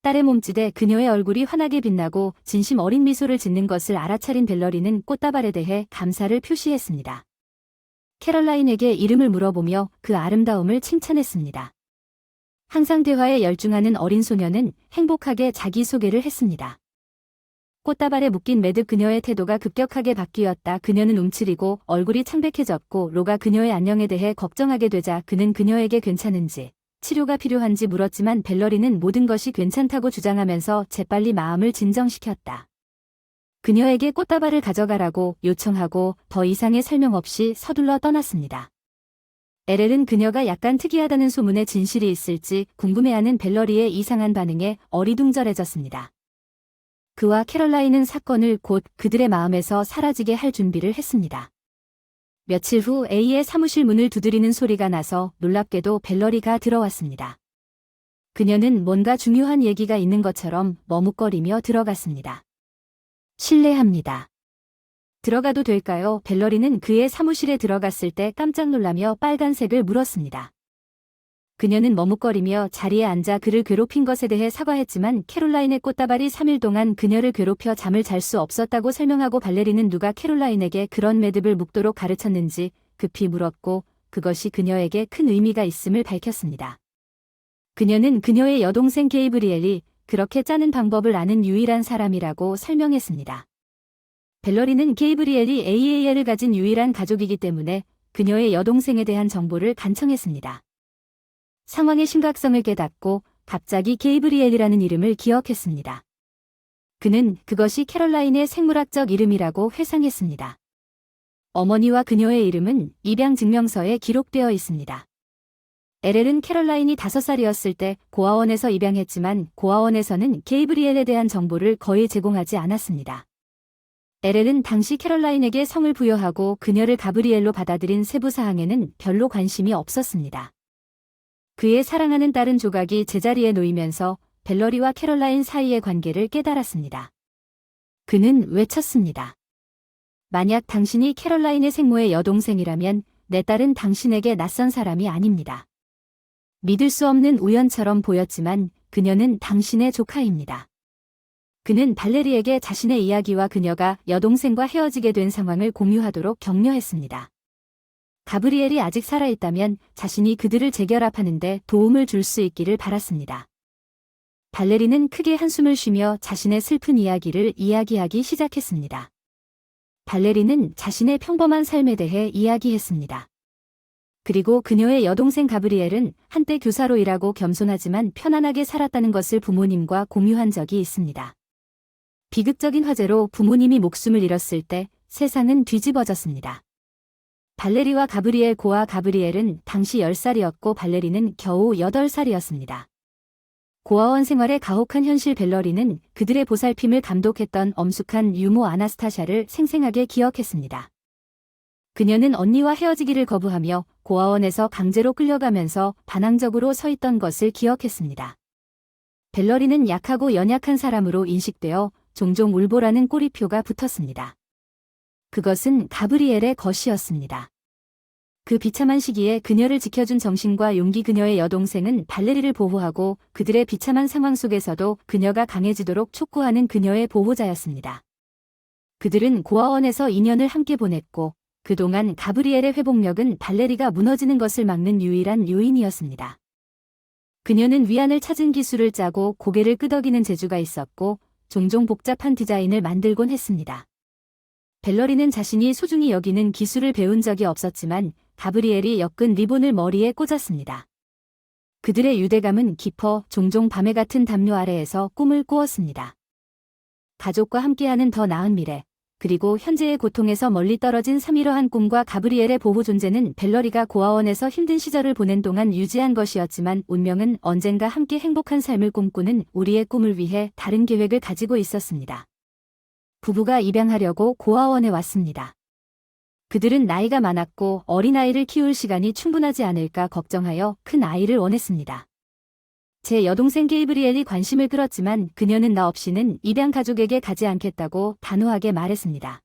딸의 몸짓에 그녀의 얼굴이 환하게 빛나고 진심 어린 미소를 짓는 것을 알아차린 벨러리는 꽃다발에 대해 감사를 표시했습니다. 캐럴라인에게 이름을 물어보며 그 아름다움을 칭찬했습니다. 항상 대화에 열중하는 어린 소녀는 행복하게 자기소개를 했습니다. 꽃다발에 묶인 매듭. 그녀의 태도가 급격하게 바뀌었다. 그녀는 움츠리고 얼굴이 창백해졌고 로가 그녀의 안녕에 대해 걱정하게 되자 그는 그녀에게 괜찮은지 치료가 필요한지 물었지만 벨러리는 모든 것이 괜찮다고 주장하면서 재빨리 마음을 진정시켰다. 그녀에게 꽃다발을 가져가라고 요청하고 더 이상의 설명 없이 서둘러 떠났습니다. 에렐은 그녀가 약간 특이하다는 소문에 진실이 있을지 궁금해하는 벨러리의 이상한 반응에 어리둥절해졌습니다. 그와 캐럴라인은 사건을 곧 그들의 마음에서 사라지게 할 준비를 했습니다. 며칠 후 A의 사무실 문을 두드리는 소리가 나서 놀랍게도 벨러리가 들어왔습니다. 그녀는 뭔가 중요한 얘기가 있는 것처럼 머뭇거리며 들어갔습니다. 실례합니다. 들어가도 될까요? 벨러리는 그의 사무실에 들어갔을 때 깜짝 놀라며 빨간색을 물었습니다. 그녀는 머뭇거리며 자리에 앉아 그를 괴롭힌 것에 대해 사과했지만 캐롤라인의 꽃다발이 3일 동안 그녀를 괴롭혀 잠을 잘 수 없었다고 설명하고 발레리는 누가 캐롤라인에게 그런 매듭을 묶도록 가르쳤는지 급히 물었고 그것이 그녀에게 큰 의미가 있음을 밝혔습니다. 그녀는 그녀의 여동생 게이브리엘이 그렇게 짜는 방법을 아는 유일한 사람이라고 설명했습니다. 벨러리는 게이브리엘이 AAL을 가진 유일한 가족이기 때문에 그녀의 여동생에 대한 정보를 간청했습니다. 상황의 심각성을 깨닫고 갑자기 게이브리엘이라는 이름을 기억했습니다. 그는 그것이 캐럴라인의 생물학적 이름이라고 회상했습니다. 어머니와 그녀의 이름은 입양 증명서에 기록되어 있습니다. 에렐은 캐럴라인이 5살이었을 때 고아원에서 입양했지만 고아원에서는 게이브리엘에 대한 정보를 거의 제공하지 않았습니다. 에렐은 당시 캐럴라인에게 성을 부여하고 그녀를 가브리엘로 받아들인 세부 사항에는 별로 관심이 없었습니다. 그의 사랑하는 딸은 조각이 제자리에 놓이면서 벨러리와 캐럴라인 사이의 관계를 깨달았습니다. 그는 외쳤습니다. 만약 당신이 캐럴라인의 생모의 여동생이라면 내 딸은 당신에게 낯선 사람이 아닙니다. 믿을 수 없는 우연처럼 보였지만 그녀는 당신의 조카입니다. 그는 발레리에게 자신의 이야기와 그녀가 여동생과 헤어지게 된 상황을 공유하도록 격려했습니다. 가브리엘이 아직 살아있다면 자신이 그들을 재결합하는데 도움을 줄 수 있기를 바랐습니다. 발레리는 크게 한숨을 쉬며 자신의 슬픈 이야기를 이야기하기 시작했습니다. 발레리는 자신의 평범한 삶에 대해 이야기했습니다. 그리고 그녀의 여동생 가브리엘은 한때 교사로 일하고 겸손하지만 편안하게 살았다는 것을 부모님과 공유한 적이 있습니다. 비극적인 화재로 부모님이 목숨을 잃었을 때 세상은 뒤집어졌습니다. 발레리와 가브리엘 고아 가브리엘은 당시 10살이었고 발레리는 겨우 8살이었습니다. 고아원 생활의 가혹한 현실 벨러리는 그들의 보살핌을 감독했던 엄숙한 유모 아나스타샤를 생생하게 기억했습니다. 그녀는 언니와 헤어지기를 거부하며 고아원에서 강제로 끌려가면서 반항적으로 서 있던 것을 기억했습니다. 벨러리는 약하고 연약한 사람으로 인식되어 종종 울보라는 꼬리표가 붙었습니다. 그것은 가브리엘의 것이었습니다. 그 비참한 시기에 그녀를 지켜준 정신과 용기 그녀의 여동생은 발레리를 보호하고 그들의 비참한 상황 속에서도 그녀가 강해지도록 촉구하는 그녀의 보호자였습니다. 그들은 고아원에서 2년을 함께 보냈고 그동안 가브리엘의 회복력은 발레리가 무너지는 것을 막는 유일한 요인이었습니다. 그녀는 위안을 찾은 기술을 짜고 고개를 끄덕이는 재주가 있었고 종종 복잡한 디자인을 만들곤 했습니다. 벨러리는 자신이 소중히 여기는 기술을 배운 적이 없었지만 가브리엘이 엮은 리본을 머리에 꽂았습니다. 그들의 유대감은 깊어 종종 밤에 같은 담요 아래에서 꿈을 꾸었습니다. 가족과 함께하는 더 나은 미래, 그리고 현재의 고통에서 멀리 떨어진 3일어한 꿈과 가브리엘의 보호 존재는 벨러리가 고아원에서 힘든 시절을 보낸 동안 유지한 것이었지만 운명은 언젠가 함께 행복한 삶을 꿈꾸는 우리의 꿈을 위해 다른 계획을 가지고 있었습니다. 부부가 입양하려고 고아원에 왔습니다. 그들은 나이가 많았고 어린아이를 키울 시간이 충분하지 않을까 걱정하여 큰 아이를 원했습니다. 제 여동생 게이브리엘이 관심을 끌었지만 그녀는 나 없이는 입양 가족에게 가지 않겠다고 단호하게 말했습니다.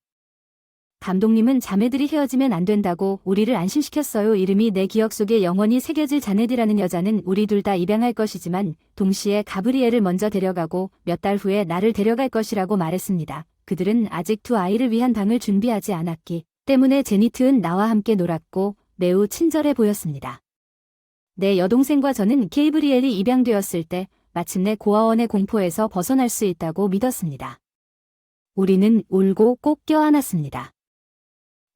감독님은 자매들이 헤어지면 안 된다고 우리를 안심시켰어요. 이름이 내 기억 속에 영원히 새겨질 자네디라는 여자는 우리 둘 다 입양할 것이지만 동시에 가브리엘을 먼저 데려가고 몇 달 후에 나를 데려갈 것이라고 말했습니다. 그들은 아직 두 아이를 위한 방을 준비하지 않았기 때문에 제니트는 나와 함께 놀았고 매우 친절해 보였습니다. 내 여동생과 저는 게이브리엘이 입양되었을 때 마침내 고아원의 공포에서 벗어날 수 있다고 믿었습니다. 우리는 울고 꼭 껴안았습니다.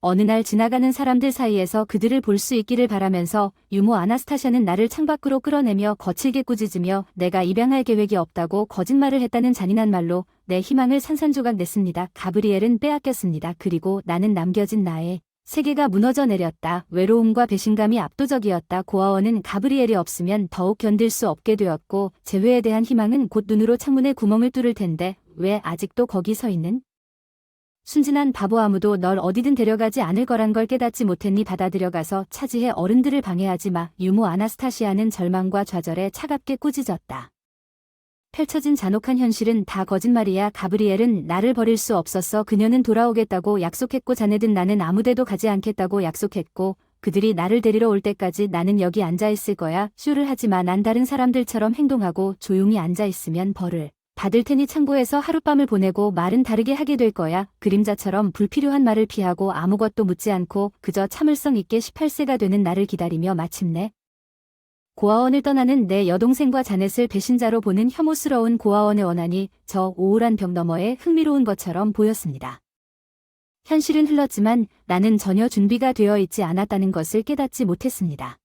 어느 날 지나가는 사람들 사이에서 그들을 볼 수 있기를 바라면서 유모 아나스타샤는 나를 창밖으로 끌어내며 거칠게 꾸짖으며 내가 입양할 계획이 없다고 거짓말을 했다는 잔인한 말로 내 희망을 산산조각 냈습니다. 가브리엘은 빼앗겼습니다. 그리고 나는 남겨진 나의 세계가 무너져 내렸다. 외로움과 배신감이 압도적이었다. 고아원은 가브리엘이 없으면 더욱 견딜 수 없게 되었고 재회에 대한 희망은 곧 눈으로 창문에 구멍을 뚫을 텐데 왜 아직도 거기 서 있는? 순진한 바보 아무도 널 어디든 데려가지 않을 거란 걸 깨닫지 못했니? 받아들여가서 차지해 어른들을 방해하지 마. 유모 아나스타시아는 절망과 좌절에 차갑게 꾸짖었다. 펼쳐진 잔혹한 현실은 다 거짓말이야. 가브리엘은 나를 버릴 수 없었어. 그녀는 돌아오겠다고 약속했고 자네든 나는 아무데도 가지 않겠다고 약속했고 그들이 나를 데리러 올 때까지 나는 여기 앉아있을 거야. 쇼를 하지 마. 난 다른 사람들처럼 행동하고 조용히 앉아있으면 벌을 받을 테니 창고에서 하룻밤을 보내고 말은 다르게 하게 될 거야. 그림자처럼 불필요한 말을 피하고 아무것도 묻지 않고 그저 참을성 있게 18세가 되는 나를 기다리며 마침내 고아원을 떠나는 내 여동생과 자넷을 배신자로 보는 혐오스러운 고아원의 원한이 저 우울한 벽 너머에 흥미로운 것처럼 보였습니다. 현실은 흘렀지만 나는 전혀 준비가 되어 있지 않았다는 것을 깨닫지 못했습니다.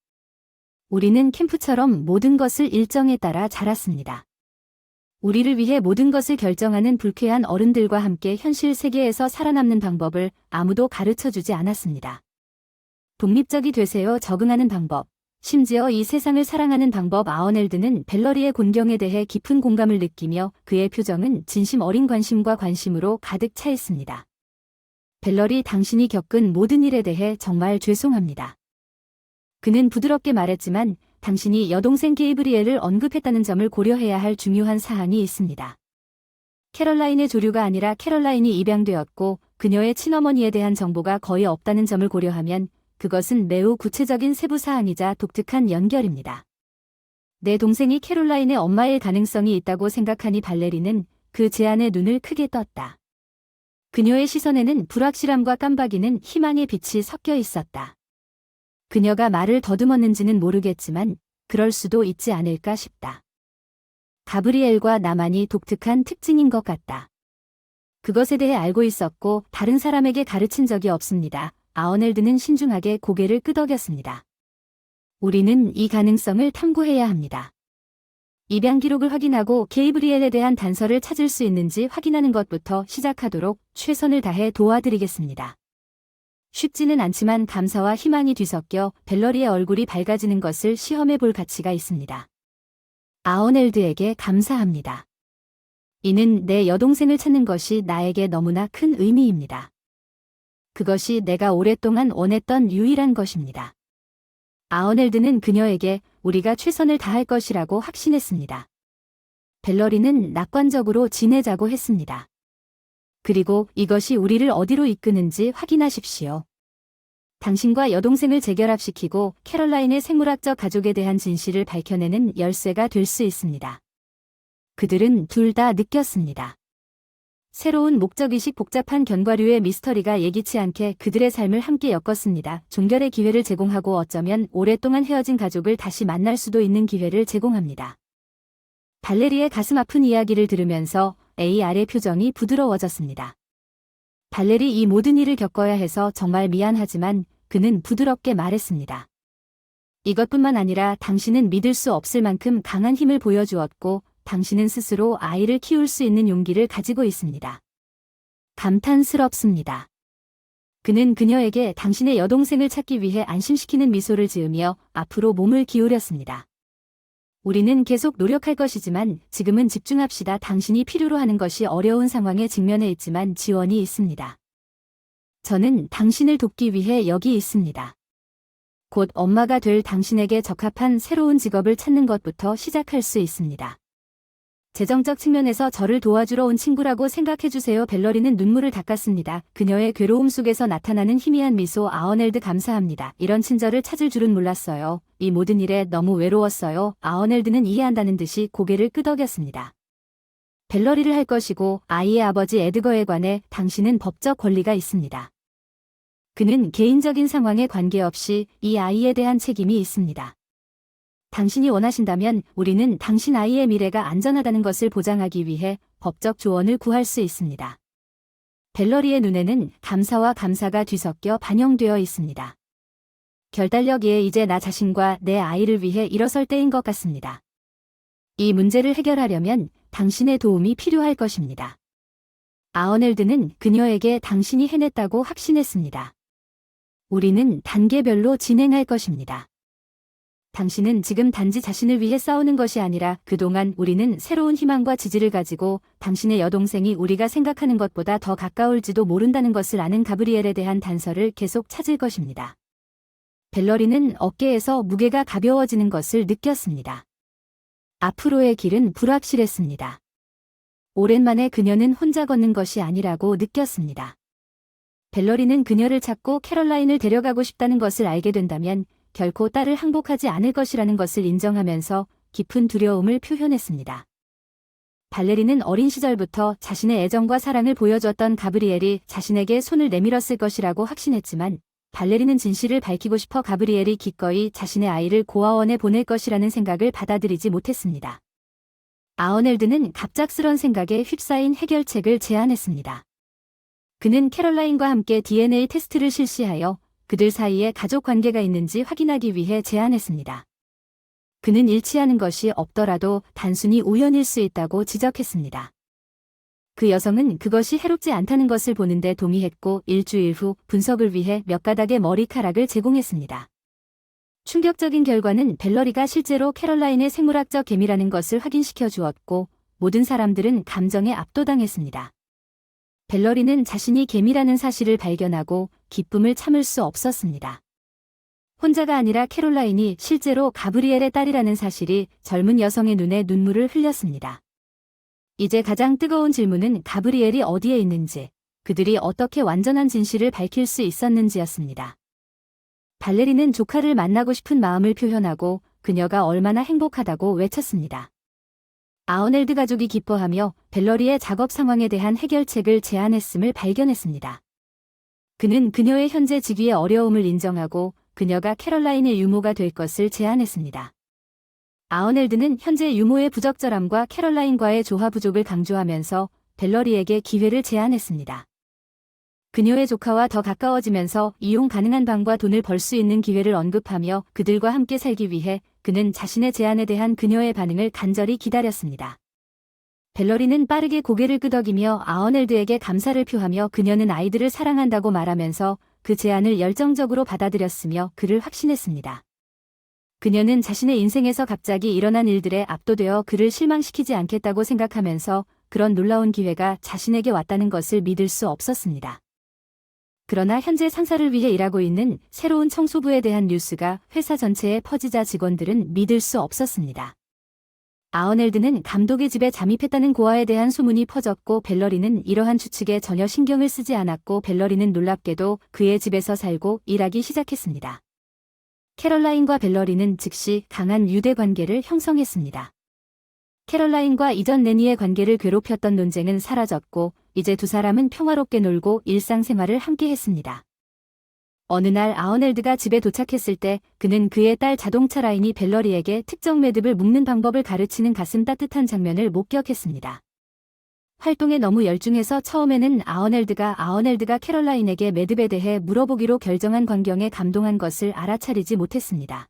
우리는 캠프처럼 모든 것을 일정에 따라 자랐습니다. 우리를 위해 모든 것을 결정하는 불쾌한 어른들과 함께 현실 세계에서 살아남는 방법을 아무도 가르쳐주지 않았습니다. 독립적이 되세요. 적응하는 방법. 심지어 이 세상을 사랑하는 방법. 아어넬드는 벨러리의 곤경에 대해 깊은 공감을 느끼며 그의 표정은 진심 어린 관심으로 가득 차 있습니다. 벨러리, 당신이 겪은 모든 일에 대해 정말 죄송합니다. 그는 부드럽게 말했지만 당신이 여동생 게이브리엘을 언급했다는 점을 고려해야 할 중요한 사항이 있습니다. 캐럴라인의 조류가 아니라 캐럴라인이 입양되었고 그녀의 친어머니에 대한 정보가 거의 없다는 점을 고려하면 그것은 매우 구체적인 세부 사항이자 독특한 연결입니다. 내 동생이 캐롤라인의 엄마일 가능성이 있다고 생각하니 발레리는 그 제안에 눈을 크게 떴다. 그녀의 시선에는 불확실함과 깜박이는 희망의 빛이 섞여 있었다. 그녀가 말을 더듬었는지는 모르겠지만 그럴 수도 있지 않을까 싶다. 가브리엘과 나만이 독특한 특징인 것 같다. 그것에 대해 알고 있었고 다른 사람에게 가르친 적이 없습니다. 아어넬드는 신중하게 고개를 끄덕였습니다. 우리는 이 가능성을 탐구해야 합니다. 입양 기록을 확인하고 게이브리엘에 대한 단서를 찾을 수 있는지 확인하는 것부터 시작하도록 최선을 다해 도와드리겠습니다. 쉽지는 않지만 감사와 희망이 뒤섞여 벨러리의 얼굴이 밝아지는 것을 시험해 볼 가치가 있습니다. 아어넬드에게 감사합니다. 이는 내 여동생을 찾는 것이 나에게 너무나 큰 의미입니다. 그것이 내가 오랫동안 원했던 유일한 것입니다. 아어넬드는 그녀에게 우리가 최선을 다할 것이라고 확신했습니다. 벨러리는 낙관적으로 지내자고 했습니다. 그리고 이것이 우리를 어디로 이끄는지 확인하십시오. 당신과 여동생을 재결합시키고 캐럴라인의 생물학적 가족에 대한 진실을 밝혀내는 열쇠가 될 수 있습니다. 그들은 둘 다 느꼈습니다. 새로운 목적의식, 복잡한 견과류의 미스터리가 예기치 않게 그들의 삶을 함께 엮었습니다. 종결의 기회를 제공하고 어쩌면 오랫동안 헤어진 가족을 다시 만날 수도 있는 기회를 제공합니다. 발레리의 가슴 아픈 이야기를 들으면서 AR의 표정이 부드러워졌습니다. 발레리, 이 모든 일을 겪어야 해서 정말 미안하지만 그는 부드럽게 말했습니다. 이것뿐만 아니라 당신은 믿을 수 없을 만큼 강한 힘을 보여주었고 당신은 스스로 아이를 키울 수 있는 용기를 가지고 있습니다. 감탄스럽습니다. 그는 그녀에게 당신의 여동생을 찾기 위해 안심시키는 미소를 지으며 앞으로 몸을 기울였습니다. 우리는 계속 노력할 것이지만 지금은 집중합시다. 당신이 필요로 하는 것이 어려운 상황에 직면해 있지만 지원이 있습니다. 저는 당신을 돕기 위해 여기 있습니다. 곧 엄마가 될 당신에게 적합한 새로운 직업을 찾는 것부터 시작할 수 있습니다. 재정적 측면에서 저를 도와주러 온 친구라고 생각해주세요. 벨러리는 눈물을 닦았습니다. 그녀의 괴로움 속에서 나타나는 희미한 미소. 아어넬드, 감사합니다. 이런 친절을 찾을 줄은 몰랐어요. 이 모든 일에 너무 외로웠어요. 아어넬드는 이해한다는 듯이 고개를 끄덕였습니다. 벨러리를 할 것이고 아이의 아버지 에드거에 관해 당신은 법적 권리가 있습니다. 그는 개인적인 상황에 관계없이 이 아이에 대한 책임이 있습니다. 당신이 원하신다면 우리는 당신 아이의 미래가 안전하다는 것을 보장하기 위해 법적 조언을 구할 수 있습니다. 벨러리의 눈에는 감사와 감사가 뒤섞여 반영되어 있습니다. 결단력이에 이제 나 자신과 내 아이를 위해 일어설 때인 것 같습니다. 이 문제를 해결하려면 당신의 도움이 필요할 것입니다. 아어넬드는 그녀에게 당신이 해냈다고 확신했습니다. 우리는 단계별로 진행할 것입니다. 당신은 지금 단지 자신을 위해 싸우는 것이 아니라 그동안 우리는 새로운 희망과 지지를 가지고 당신의 여동생이 우리가 생각하는 것보다 더 가까울지도 모른다는 것을 아는 가브리엘에 대한 단서를 계속 찾을 것입니다. 벨러리는 어깨에서 무게가 가벼워지는 것을 느꼈습니다. 앞으로의 길은 불확실했습니다. 오랜만에 그녀는 혼자 걷는 것이 아니라고 느꼈습니다. 벨러리는 그녀를 찾고 캐럴라인을 데려가고 싶다는 것을 알게 된다면 결코 딸을 항복하지 않을 것이라는 것을 인정하면서 깊은 두려움을 표현했습니다. 발레리는 어린 시절부터 자신의 애정과 사랑을 보여줬던 가브리엘이 자신에게 손을 내밀었을 것이라고 확신했지만 발레리는 진실을 밝히고 싶어 가브리엘이 기꺼이 자신의 아이를 고아원에 보낼 것이라는 생각을 받아들이지 못했습니다. 아어넬드는 갑작스런 생각에 휩싸인 해결책을 제안했습니다. 그는 캐럴라인과 함께 DNA 테스트를 실시하여 그들 사이에 가족 관계가 있는지 확인하기 위해 제안했습니다. 그는 일치하는 것이 없더라도 단순히 우연일 수 있다고 지적했습니다. 그 여성은 그것이 해롭지 않다는 것을 보는데 동의했고 일주일 후 분석을 위해 몇 가닥의 머리카락을 제공했습니다. 충격적인 결과는 벨러리가 실제로 캐럴라인의 생물학적 개미라는 것을 확인시켜 주었고 모든 사람들은 감정에 압도당했습니다. 벨러리는 자신이 개미라는 사실을 발견하고 기쁨을 참을 수 없었습니다. 혼자가 아니라 캐롤라인이 실제로 가브리엘의 딸이라는 사실이 젊은 여성의 눈에 눈물을 흘렸습니다. 이제 가장 뜨거운 질문은 가브리엘이 어디에 있는지, 그들이 어떻게 완전한 진실을 밝힐 수 있었는지였습니다. 발레리는 조카를 만나고 싶은 마음을 표현하고 그녀가 얼마나 행복하다고 외쳤습니다. 아어넬드 가족이 기뻐하며 벨러리의 작업 상황에 대한 해결책을 제안했음을 발견했습니다. 그는 그녀의 현재 직위의 어려움을 인정하고 그녀가 캐럴라인의 유모가 될 것을 제안했습니다. 아어넬드는 현재 유모의 부적절함과 캐럴라인과의 조화 부족을 강조하면서 벨러리에게 기회를 제안했습니다. 그녀의 조카와 더 가까워지면서 이용 가능한 방과 돈을 벌 수 있는 기회를 언급하며 그들과 함께 살기 위해 그는 자신의 제안에 대한 그녀의 반응을 간절히 기다렸습니다. 벨러리는 빠르게 고개를 끄덕이며 아어넬드에게 감사를 표하며 그녀는 아이들을 사랑한다고 말하면서 그 제안을 열정적으로 받아들였으며 그를 확신했습니다. 그녀는 자신의 인생에서 갑자기 일어난 일들에 압도되어 그를 실망시키지 않겠다고 생각하면서 그런 놀라운 기회가 자신에게 왔다는 것을 믿을 수 없었습니다. 그러나 현재 상사를 위해 일하고 있는 새로운 청소부에 대한 뉴스가 회사 전체에 퍼지자 직원들은 믿을 수 없었습니다. 아어넬드는 감독의 집에 잠입했다는 고아에 대한 소문이 퍼졌고 벨러리는 이러한 추측에 전혀 신경을 쓰지 않았고 벨러리는 놀랍게도 그의 집에서 살고 일하기 시작했습니다. 캐럴라인과 벨러리는 즉시 강한 유대 관계를 형성했습니다. 캐럴라인과 이전 내니의 관계를 괴롭혔던 논쟁은 사라졌고 이제 두 사람은 평화롭게 놀고 일상생활을 함께 했습니다. 어느 날 아어넬드가 집에 도착했을 때 그는 그의 딸 자동차 라인이 벨러리에게 특정 매듭을 묶는 방법을 가르치는 가슴 따뜻한 장면을 목격했습니다. 활동에 너무 열중해서 처음에는 아어넬드가 캐럴라인에게 매듭에 대해 물어보기로 결정한 광경에 감동한 것을 알아차리지 못했습니다.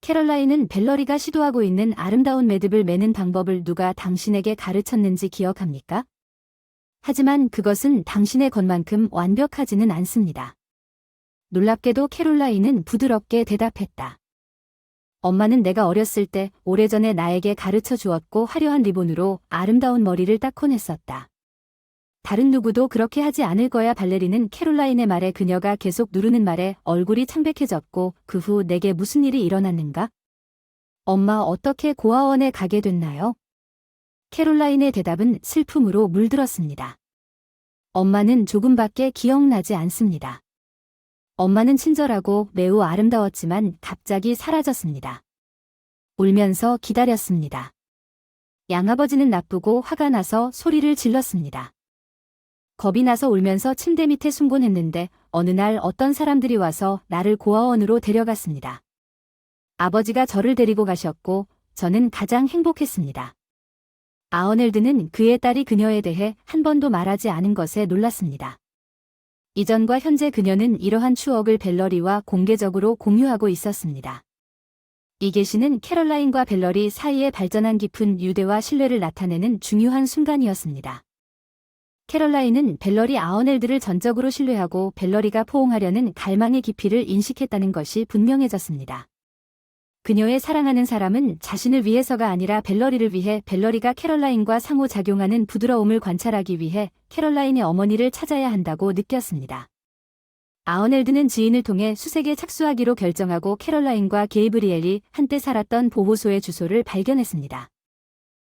캐럴라인은 벨러리가 시도하고 있는 아름다운 매듭을 매는 방법을 누가 당신에게 가르쳤는지 기억합니까? 하지만 그것은 당신의 것만큼 완벽하지는 않습니다. 놀랍게도 캐롤라인은 부드럽게 대답했다. 엄마는 내가 어렸을 때 오래전에 나에게 가르쳐 주었고 화려한 리본으로 아름다운 머리를 닦곤했었다. 다른 누구도 그렇게 하지 않을 거야. 발레리는 캐롤라인의 말에 그녀가 계속 누르는 말에 얼굴이 창백해졌고 그 후 내게 무슨 일이 일어났는가? 엄마 어떻게 고아원에 가게 됐나요? 캐롤라인의 대답은 슬픔으로 물들었습니다. 엄마는 조금밖에 기억나지 않습니다. 엄마는 친절하고 매우 아름다웠지만 갑자기 사라졌습니다. 울면서 기다렸습니다. 양아버지는 나쁘고 화가 나서 소리를 질렀습니다. 겁이 나서 울면서 침대 밑에 숨곤 했는데 어느 날 어떤 사람들이 와서 나를 고아원으로 데려갔습니다. 아버지가 저를 데리고 가셨고 저는 가장 행복했습니다. 아어넬드는 그의 딸이 그녀에 대해 한 번도 말하지 않은 것에 놀랐습니다. 이전과 현재 그녀는 이러한 추억을 벨러리와 공개적으로 공유하고 있었습니다. 이 계시는 캐럴라인과 벨러리 사이에 발전한 깊은 유대와 신뢰를 나타내는 중요한 순간이었습니다. 캐럴라인은 벨러리 아어넬드를 전적으로 신뢰하고 벨러리가 포옹하려는 갈망의 깊이를 인식했다는 것이 분명해졌습니다. 그녀의 사랑하는 사람은 자신을 위해서가 아니라 벨러리를 위해, 벨러리가 캐럴라인과 상호작용하는 부드러움을 관찰하기 위해 캐럴라인의 어머니를 찾아야 한다고 느꼈습니다. 아어넬드는 지인을 통해 수색에 착수하기로 결정하고 캐럴라인과 게이브리엘이 한때 살았던 보호소의 주소를 발견했습니다.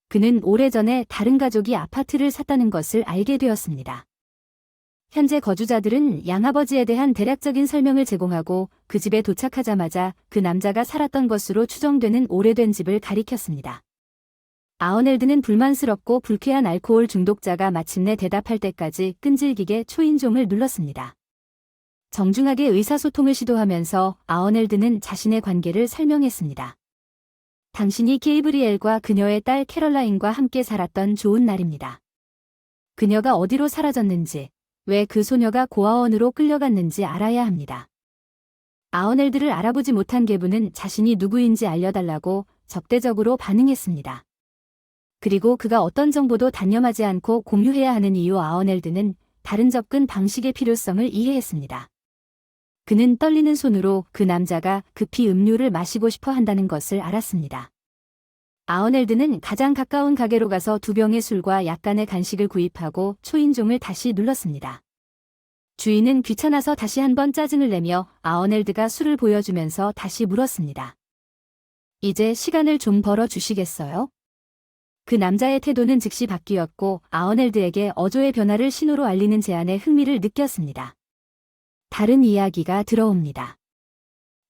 그는 오래전에 다른 가족이 아파트를 샀다는 것을 알게 되었습니다. 현재 거주자들은 양아버지에 대한 대략적인 설명을 제공하고 그 집에 도착하자마자 그 남자가 살았던 것으로 추정되는 오래된 집을 가리켰습니다. 아어넬드는 불만스럽고 불쾌한 알코올 중독자가 마침내 대답할 때까지 끈질기게 초인종을 눌렀습니다. 정중하게 의사소통을 시도하면서 아어넬드는 자신의 관계를 설명했습니다. 당신이 게이브리엘과 그녀의 딸 캐럴라인과 함께 살았던 좋은 날입니다. 그녀가 어디로 사라졌는지, 왜 그 소녀가 고아원으로 끌려갔는지 알아야 합니다. 아어넬드를 알아보지 못한 계부는 자신이 누구인지 알려달라고 적대적으로 반응했습니다. 그리고 그가 어떤 정보도 단념하지 않고 공유해야 하는 이유, 아어넬드는 다른 접근 방식의 필요성을 이해했습니다. 그는 떨리는 손으로 그 남자가 급히 음료를 마시고 싶어 한다는 것을 알았습니다. 아어넬드는 가장 가까운 가게로 가서 2병의 술과 약간의 간식을 구입하고 초인종을 다시 눌렀습니다. 주인은 귀찮아서 다시 한번 짜증을 내며 아어넬드가 술을 보여주면서 다시 물었습니다. 이제 시간을 좀 벌어주시겠어요? 그 남자의 태도는 즉시 바뀌었고 아어넬드에게 어조의 변화를 신호로 알리는 제안에 흥미를 느꼈습니다. 다른 이야기가 들어옵니다.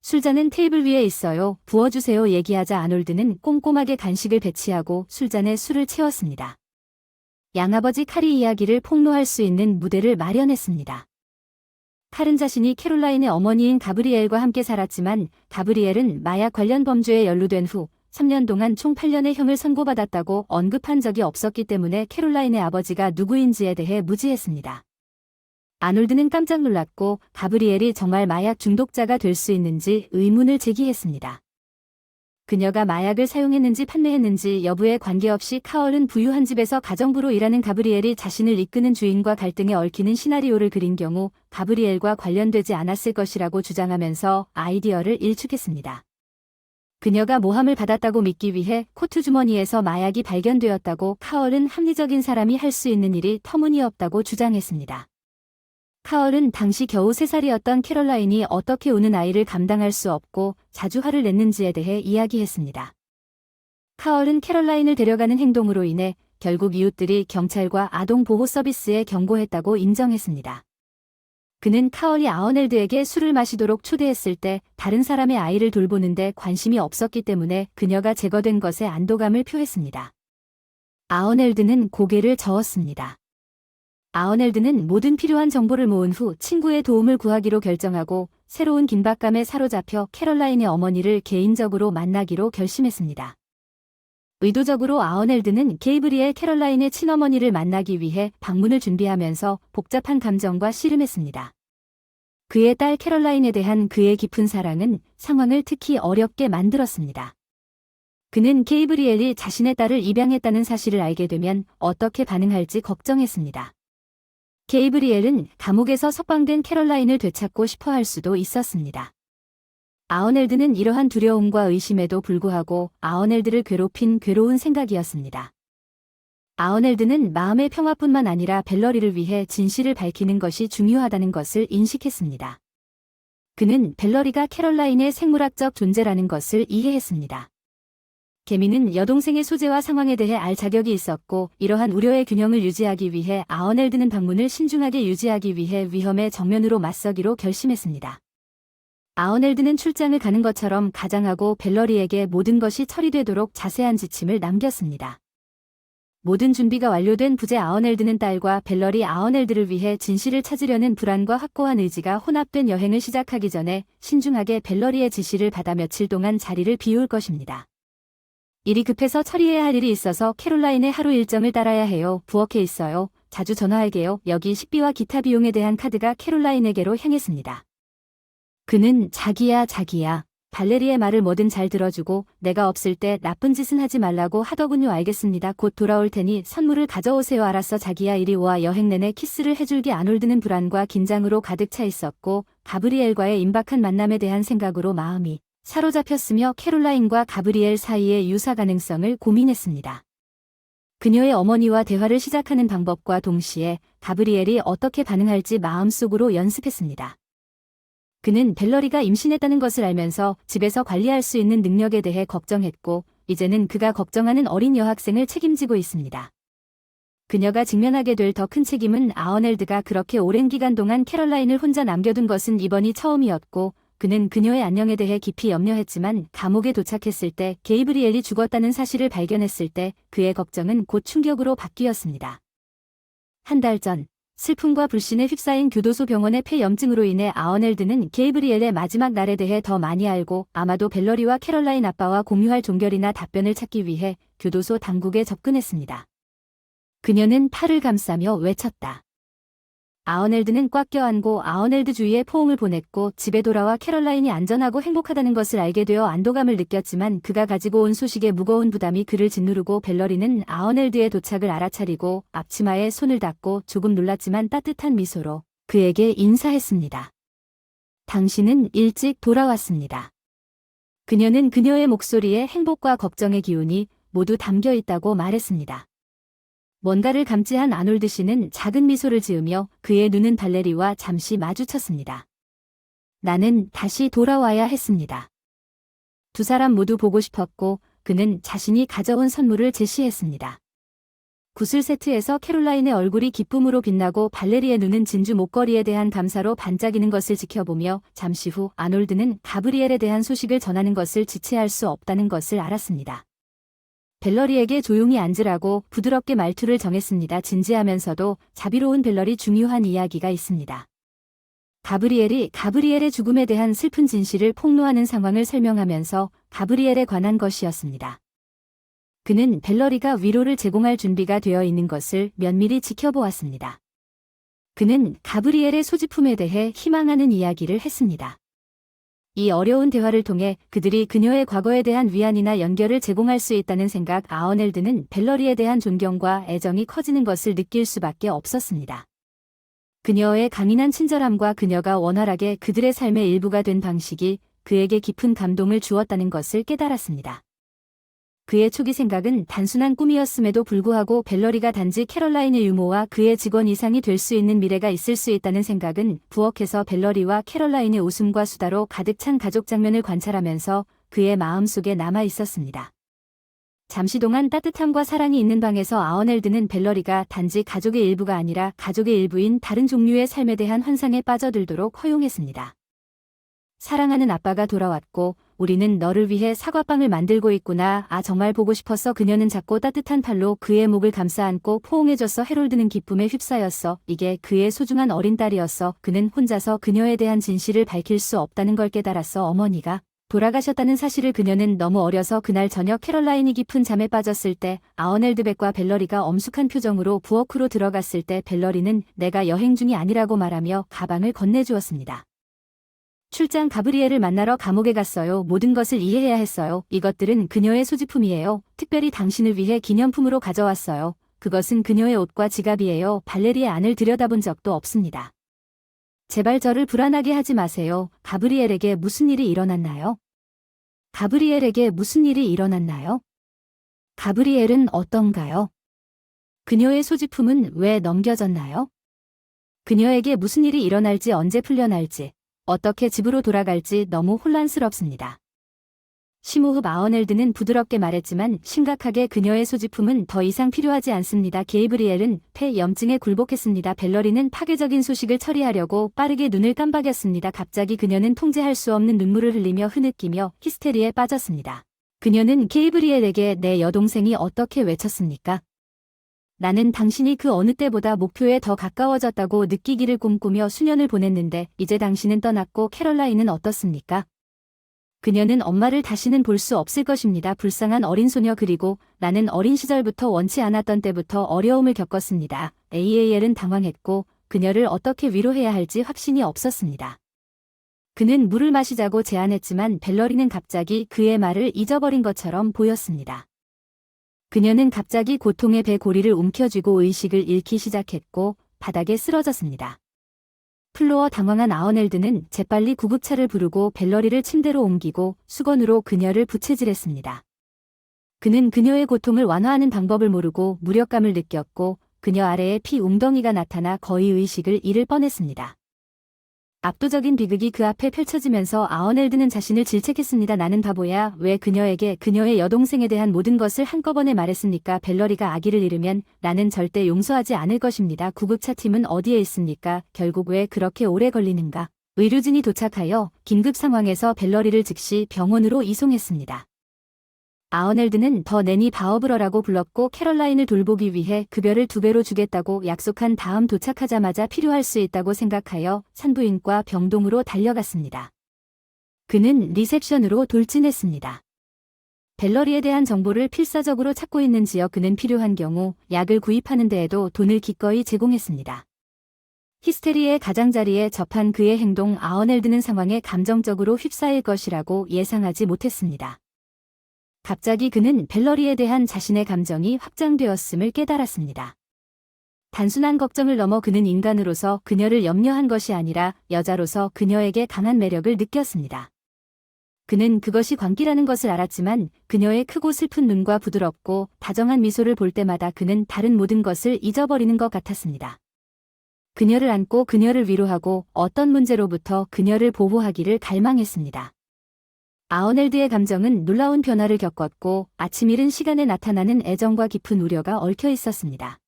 술잔은 테이블 위에 있어요. 부어주세요. 얘기하자 아놀드는 꼼꼼하게 간식을 배치하고 술잔에 술을 채웠습니다. 양아버지 칼이 이야기를 폭로할 수 있는 무대를 마련했습니다. 칼은 자신이 캐롤라인의 어머니인 가브리엘과 함께 살았지만 가브리엘은 마약 관련 범죄에 연루된 후 3년 동안 총 8년의 형을 선고받았다고 언급한 적이 없었기 때문에 캐롤라인의 아버지가 누구인지에 대해 무지했습니다. 아놀드는 깜짝 놀랐고 가브리엘이 정말 마약 중독자가 될 수 있는지 의문을 제기했습니다. 그녀가 마약을 사용했는지 판매했는지 여부에 관계없이 카얼은 부유한 집에서 가정부로 일하는 가브리엘이 자신을 이끄는 주인과 갈등에 얽히는 시나리오를 그린 경우 가브리엘과 관련되지 않았을 것이라고 주장하면서 아이디어를 일축했습니다. 그녀가 모함을 받았다고 믿기 위해 코트 주머니에서 마약이 발견되었다고 카얼은 합리적인 사람이 할 수 있는 일이 터무니없다고 주장했습니다. 카얼은 당시 겨우 3살이었던 캐럴라인이 어떻게 우는 아이를 감당할 수 없고 자주 화를 냈는지에 대해 이야기했습니다. 카얼은 캐럴라인을 데려가는 행동으로 인해 결국 이웃들이 경찰과 아동보호 서비스에 경고했다고 인정했습니다. 그는 카얼이 아어넬드에게 술을 마시도록 초대했을 때 다른 사람의 아이를 돌보는데 관심이 없었기 때문에 그녀가 제거된 것에 안도감을 표했습니다. 아어넬드는 고개를 저었습니다. 아어넬드는 모든 필요한 정보를 모은 후 친구의 도움을 구하기로 결정하고 새로운 긴박감에 사로잡혀 캐럴라인의 어머니를 개인적으로 만나기로 결심했습니다. 의도적으로 아어넬드는 게이브리엘 캐럴라인의 친어머니를 만나기 위해 방문을 준비하면서 복잡한 감정과 씨름했습니다. 그의 딸 캐럴라인에 대한 그의 깊은 사랑은 상황을 특히 어렵게 만들었습니다. 그는 게이브리엘이 자신의 딸을 입양했다는 사실을 알게 되면 어떻게 반응할지 걱정했습니다. 게이브리엘은 감옥에서 석방된 캐럴라인을 되찾고 싶어 할 수도 있었습니다. 아어넬드는 이러한 두려움과 의심에도 불구하고 아어넬드를 괴롭힌 괴로운 생각이었습니다. 아어넬드는 마음의 평화뿐만 아니라 벨러리를 위해 진실을 밝히는 것이 중요하다는 것을 인식했습니다. 그는 벨러리가 캐럴라인의 생물학적 존재라는 것을 이해했습니다. 개미는 여동생의 소재와 상황에 대해 알 자격이 있었고 이러한 우려의 균형을 유지하기 위해 아어넬드는 방문을 신중하게 유지하기 위해 위험에 정면으로 맞서기로 결심했습니다. 아어넬드는 출장을 가는 것처럼 가장하고 벨러리에게 모든 것이 처리되도록 자세한 지침을 남겼습니다. 모든 준비가 완료된 부재 아어넬드는 딸과 벨러리 아어넬드를 위해 진실을 찾으려는 불안과 확고한 의지가 혼합된 여행을 시작하기 전에 신중하게 벨러리의 지시를 받아 며칠 동안 자리를 비울 것입니다. 일이 급해서 처리해야 할 일이 있어서 캐롤라인의 하루 일정을 따라야 해요. 부엌에 있어요. 자주 전화할게요. 여기 식비와 기타 비용에 대한 카드가 캐롤라인에게로 향했습니다. 그는 자기야. 발레리의 말을 뭐든 잘 들어주고 내가 없을 때 나쁜 짓은 하지 말라고 하더군요. 알겠습니다. 곧 돌아올 테니 선물을 가져오세요. 알았어. 자기야 이리 와. 여행 내내 키스를 해줄게. 아놀드는 불안과 긴장으로 가득 차 있었고 가브리엘과의 임박한 만남에 대한 생각으로 마음이 사로잡혔으며 캐롤라인과 가브리엘 사이의 유사 가능성을 고민했습니다. 그녀의 어머니와 대화를 시작하는 방법과 동시에 가브리엘이 어떻게 반응할지 마음속으로 연습했습니다. 그는 벨러리가 임신했다는 것을 알면서 집에서 관리할 수 있는 능력에 대해 걱정했고 이제는 그가 걱정하는 어린 여학생을 책임지고 있습니다. 그녀가 직면하게 될 더 큰 책임은 아어넬드가 그렇게 오랜 기간 동안 캐럴라인을 혼자 남겨둔 것은 이번이 처음이었고 그는 그녀의 안녕에 대해 깊이 염려했지만 감옥에 도착했을 때 게이브리엘이 죽었다는 사실을 발견했을 때 그의 걱정은 곧 충격으로 바뀌었습니다. 한 달 전 슬픔과 불신에 휩싸인 교도소 병원의 폐염증으로 인해 아어넬드는 게이브리엘의 마지막 날에 대해 더 많이 알고 아마도 벨러리와 캐럴라인 아빠와 공유할 종결이나 답변을 찾기 위해 교도소 당국에 접근했습니다. 그녀는 팔을 감싸며 외쳤다. 아어넬드는 꽉 껴안고 아어넬드 주위에 포옹을 보냈고 집에 돌아와 캐럴라인이 안전하고 행복하다는 것을 알게 되어 안도감을 느꼈지만 그가 가지고 온 소식의 무거운 부담이 그를 짓누르고 벨러리는 아어넬드의 도착을 알아차리고 앞치마에 손을 닿고 조금 놀랐지만 따뜻한 미소로 그에게 인사했습니다. 당신은 일찍 돌아왔습니다. 그녀는 그녀의 목소리에 행복과 걱정의 기운이 모두 담겨 있다고 말했습니다. 뭔가를 감지한 아놀드 씨는 작은 미소를 지으며 그의 눈은 발레리와 잠시 마주쳤습니다. 나는 다시 돌아와야 했습니다. 두 사람 모두 보고 싶었고 그는 자신이 가져온 선물을 제시했습니다. 구슬 세트에서 캐롤라인의 얼굴이 기쁨으로 빛나고 발레리의 눈은 진주 목걸이에 대한 감사로 반짝이는 것을 지켜보며 잠시 후 아놀드는 가브리엘에 대한 소식을 전하는 것을 지체할 수 없다는 것을 알았습니다. 벨러리에게 조용히 앉으라고 부드럽게 말투를 정했습니다. 진지하면서도 자비로운 벨러리 중요한 이야기가 있습니다. 가브리엘이 가브리엘의 죽음에 대한 슬픈 진실을 폭로하는 상황을 설명하면서 가브리엘에 관한 것이었습니다. 그는 벨러리가 위로를 제공할 준비가 되어 있는 것을 면밀히 지켜보았습니다. 그는 가브리엘의 소지품에 대해 희망하는 이야기를 했습니다. 이 어려운 대화를 통해 그들이 그녀의 과거에 대한 위안이나 연결을 제공할 수 있다는 생각 아어넬드는 벨러리에 대한 존경과 애정이 커지는 것을 느낄 수밖에 없었습니다. 그녀의 강인한 친절함과 그녀가 원활하게 그들의 삶의 일부가 된 방식이 그에게 깊은 감동을 주었다는 것을 깨달았습니다. 그의 초기 생각은 단순한 꿈이었음에도 불구하고 벨러리가 단지 캐럴라인의 유모와 그의 직원 이상이 될 수 있는 미래가 있을 수 있다는 생각은 부엌에서 벨러리와 캐럴라인의 웃음과 수다로 가득 찬 가족 장면을 관찰하면서 그의 마음속에 남아 있었습니다. 잠시 동안 따뜻함과 사랑이 있는 방에서 아어넬드는 벨러리가 단지 가족의 일부가 아니라 가족의 일부인 다른 종류의 삶에 대한 환상에 빠져들도록 허용했습니다. 사랑하는 아빠가 돌아왔고 우리는 너를 위해 사과빵을 만들고 있구나. 아 정말 보고 싶었어. 그녀는 작고 따뜻한 팔로 그의 목을 감싸 안고 포옹해줬어. 해롤드는 기쁨에 휩싸였어. 이게 그의 소중한 어린 딸이었어. 그는 혼자서 그녀에 대한 진실을 밝힐 수 없다는 걸 깨달았어. 어머니가 돌아가셨다는 사실을 그녀는 너무 어려서 그날 저녁 캐럴라인이 깊은 잠에 빠졌을 때 아어넬드백과 벨러리가 엄숙한 표정으로 부엌으로 들어갔을 때 벨러리는 내가 여행 중이 아니라고 말하며 가방을 건네주었습니다. 출장 가브리엘을 만나러 감옥에 갔어요. 모든 것을 이해해야 했어요. 이것들은 그녀의 소지품이에요. 특별히 당신을 위해 기념품으로 가져왔어요. 그것은 그녀의 옷과 지갑이에요. 발레리의 안을 들여다본 적도 없습니다. 제발 저를 불안하게 하지 마세요. 가브리엘에게 무슨 일이 일어났나요? 가브리엘에게 무슨 일이 일어났나요? 가브리엘은 어떤가요? 그녀의 소지품은 왜 넘겨졌나요? 그녀에게 무슨 일이 일어날지 언제 풀려날지 어떻게 집으로 돌아갈지 너무 혼란스럽습니다. 심호흡 아어넬드는 부드럽게 말했지만 심각하게 그녀의 소지품은 더 이상 필요하지 않습니다. 게이브리엘은 폐염증에 굴복했습니다. 벨러리는 파괴적인 소식을 처리하려고 빠르게 눈을 깜박였습니다. 갑자기 그녀는 통제할 수 없는 눈물을 흘리며 흐느끼며 히스테리에 빠졌습니다. 그녀는 게이브리엘에게 내 여동생이 어떻게 외쳤습니까? 나는 당신이 그 어느 때보다 목표에 더 가까워졌다고 느끼기를 꿈꾸며 수년을 보냈는데 이제 당신은 떠났고 캐럴라인은 어떻습니까? 그녀는 엄마를 다시는 볼 수 없을 것입니다. 불쌍한 어린 소녀. 그리고 나는 어린 시절부터 원치 않았던 때부터 어려움을 겪었습니다. AAL은 당황했고 그녀를 어떻게 위로해야 할지 확신이 없었습니다. 그는 물을 마시자고 제안했지만 벨러리는 갑자기 그의 말을 잊어버린 것처럼 보였습니다. 그녀는 갑자기 고통의 배고리를 움켜쥐고 의식을 잃기 시작했고 바닥에 쓰러졌습니다. 플로어 당황한 아어넬드는 재빨리 구급차를 부르고 벨러리를 침대로 옮기고 수건으로 그녀를 부채질했습니다. 그는 그녀의 고통을 완화하는 방법을 모르고 무력감을 느꼈고 그녀 아래에 피 웅덩이가 나타나 거의 의식을 잃을 뻔했습니다. 압도적인 비극이 그 앞에 펼쳐지면서 아어넬드는 자신을 질책했습니다. 나는 바보야. 왜 그녀에게 그녀의 여동생에 대한 모든 것을 한꺼번에 말했습니까? 벨러리가 아기를 잃으면 나는 절대 용서하지 않을 것입니다. 구급차 팀은 어디에 있습니까? 결국 왜 그렇게 오래 걸리는가? 의료진이 도착하여 긴급 상황에서 벨러리를 즉시 병원으로 이송했습니다. 아어넬드는 더 내니 바어브러라고 불렀고 캐럴라인을 돌보기 위해 급여를 2배로 주겠다고 약속한 다음 도착하자마자 필요할 수 있다고 생각하여 산부인과 병동으로 달려갔습니다. 그는 리셉션으로 돌진했습니다. 벨러리에 대한 정보를 필사적으로 찾고 있는지요. 그는 필요한 경우 약을 구입하는 데에도 돈을 기꺼이 제공했습니다. 히스테리의 가장자리에 접한 그의 행동. 아어넬드는 상황에 감정적으로 휩싸일 것이라고 예상하지 못했습니다. 갑자기 그는 벨러리에 대한 자신의 감정이 확장되었음을 깨달았습니다. 단순한 걱정을 넘어 그는 인간으로서 그녀를 염려한 것이 아니라 여자로서 그녀에게 강한 매력을 느꼈습니다. 그는 그것이 광기라는 것을 알았지만 그녀의 크고 슬픈 눈과 부드럽고 다정한 미소를 볼 때마다 그는 다른 모든 것을 잊어버리는 것 같았습니다. 그녀를 안고 그녀를 위로하고 어떤 문제로부터 그녀를 보호하기를 갈망했습니다. 아어넬드의 감정은 놀라운 변화를 겪었고 아침 이른 시간에 나타나는 애정과 깊은 우려가 얽혀 있었습니다.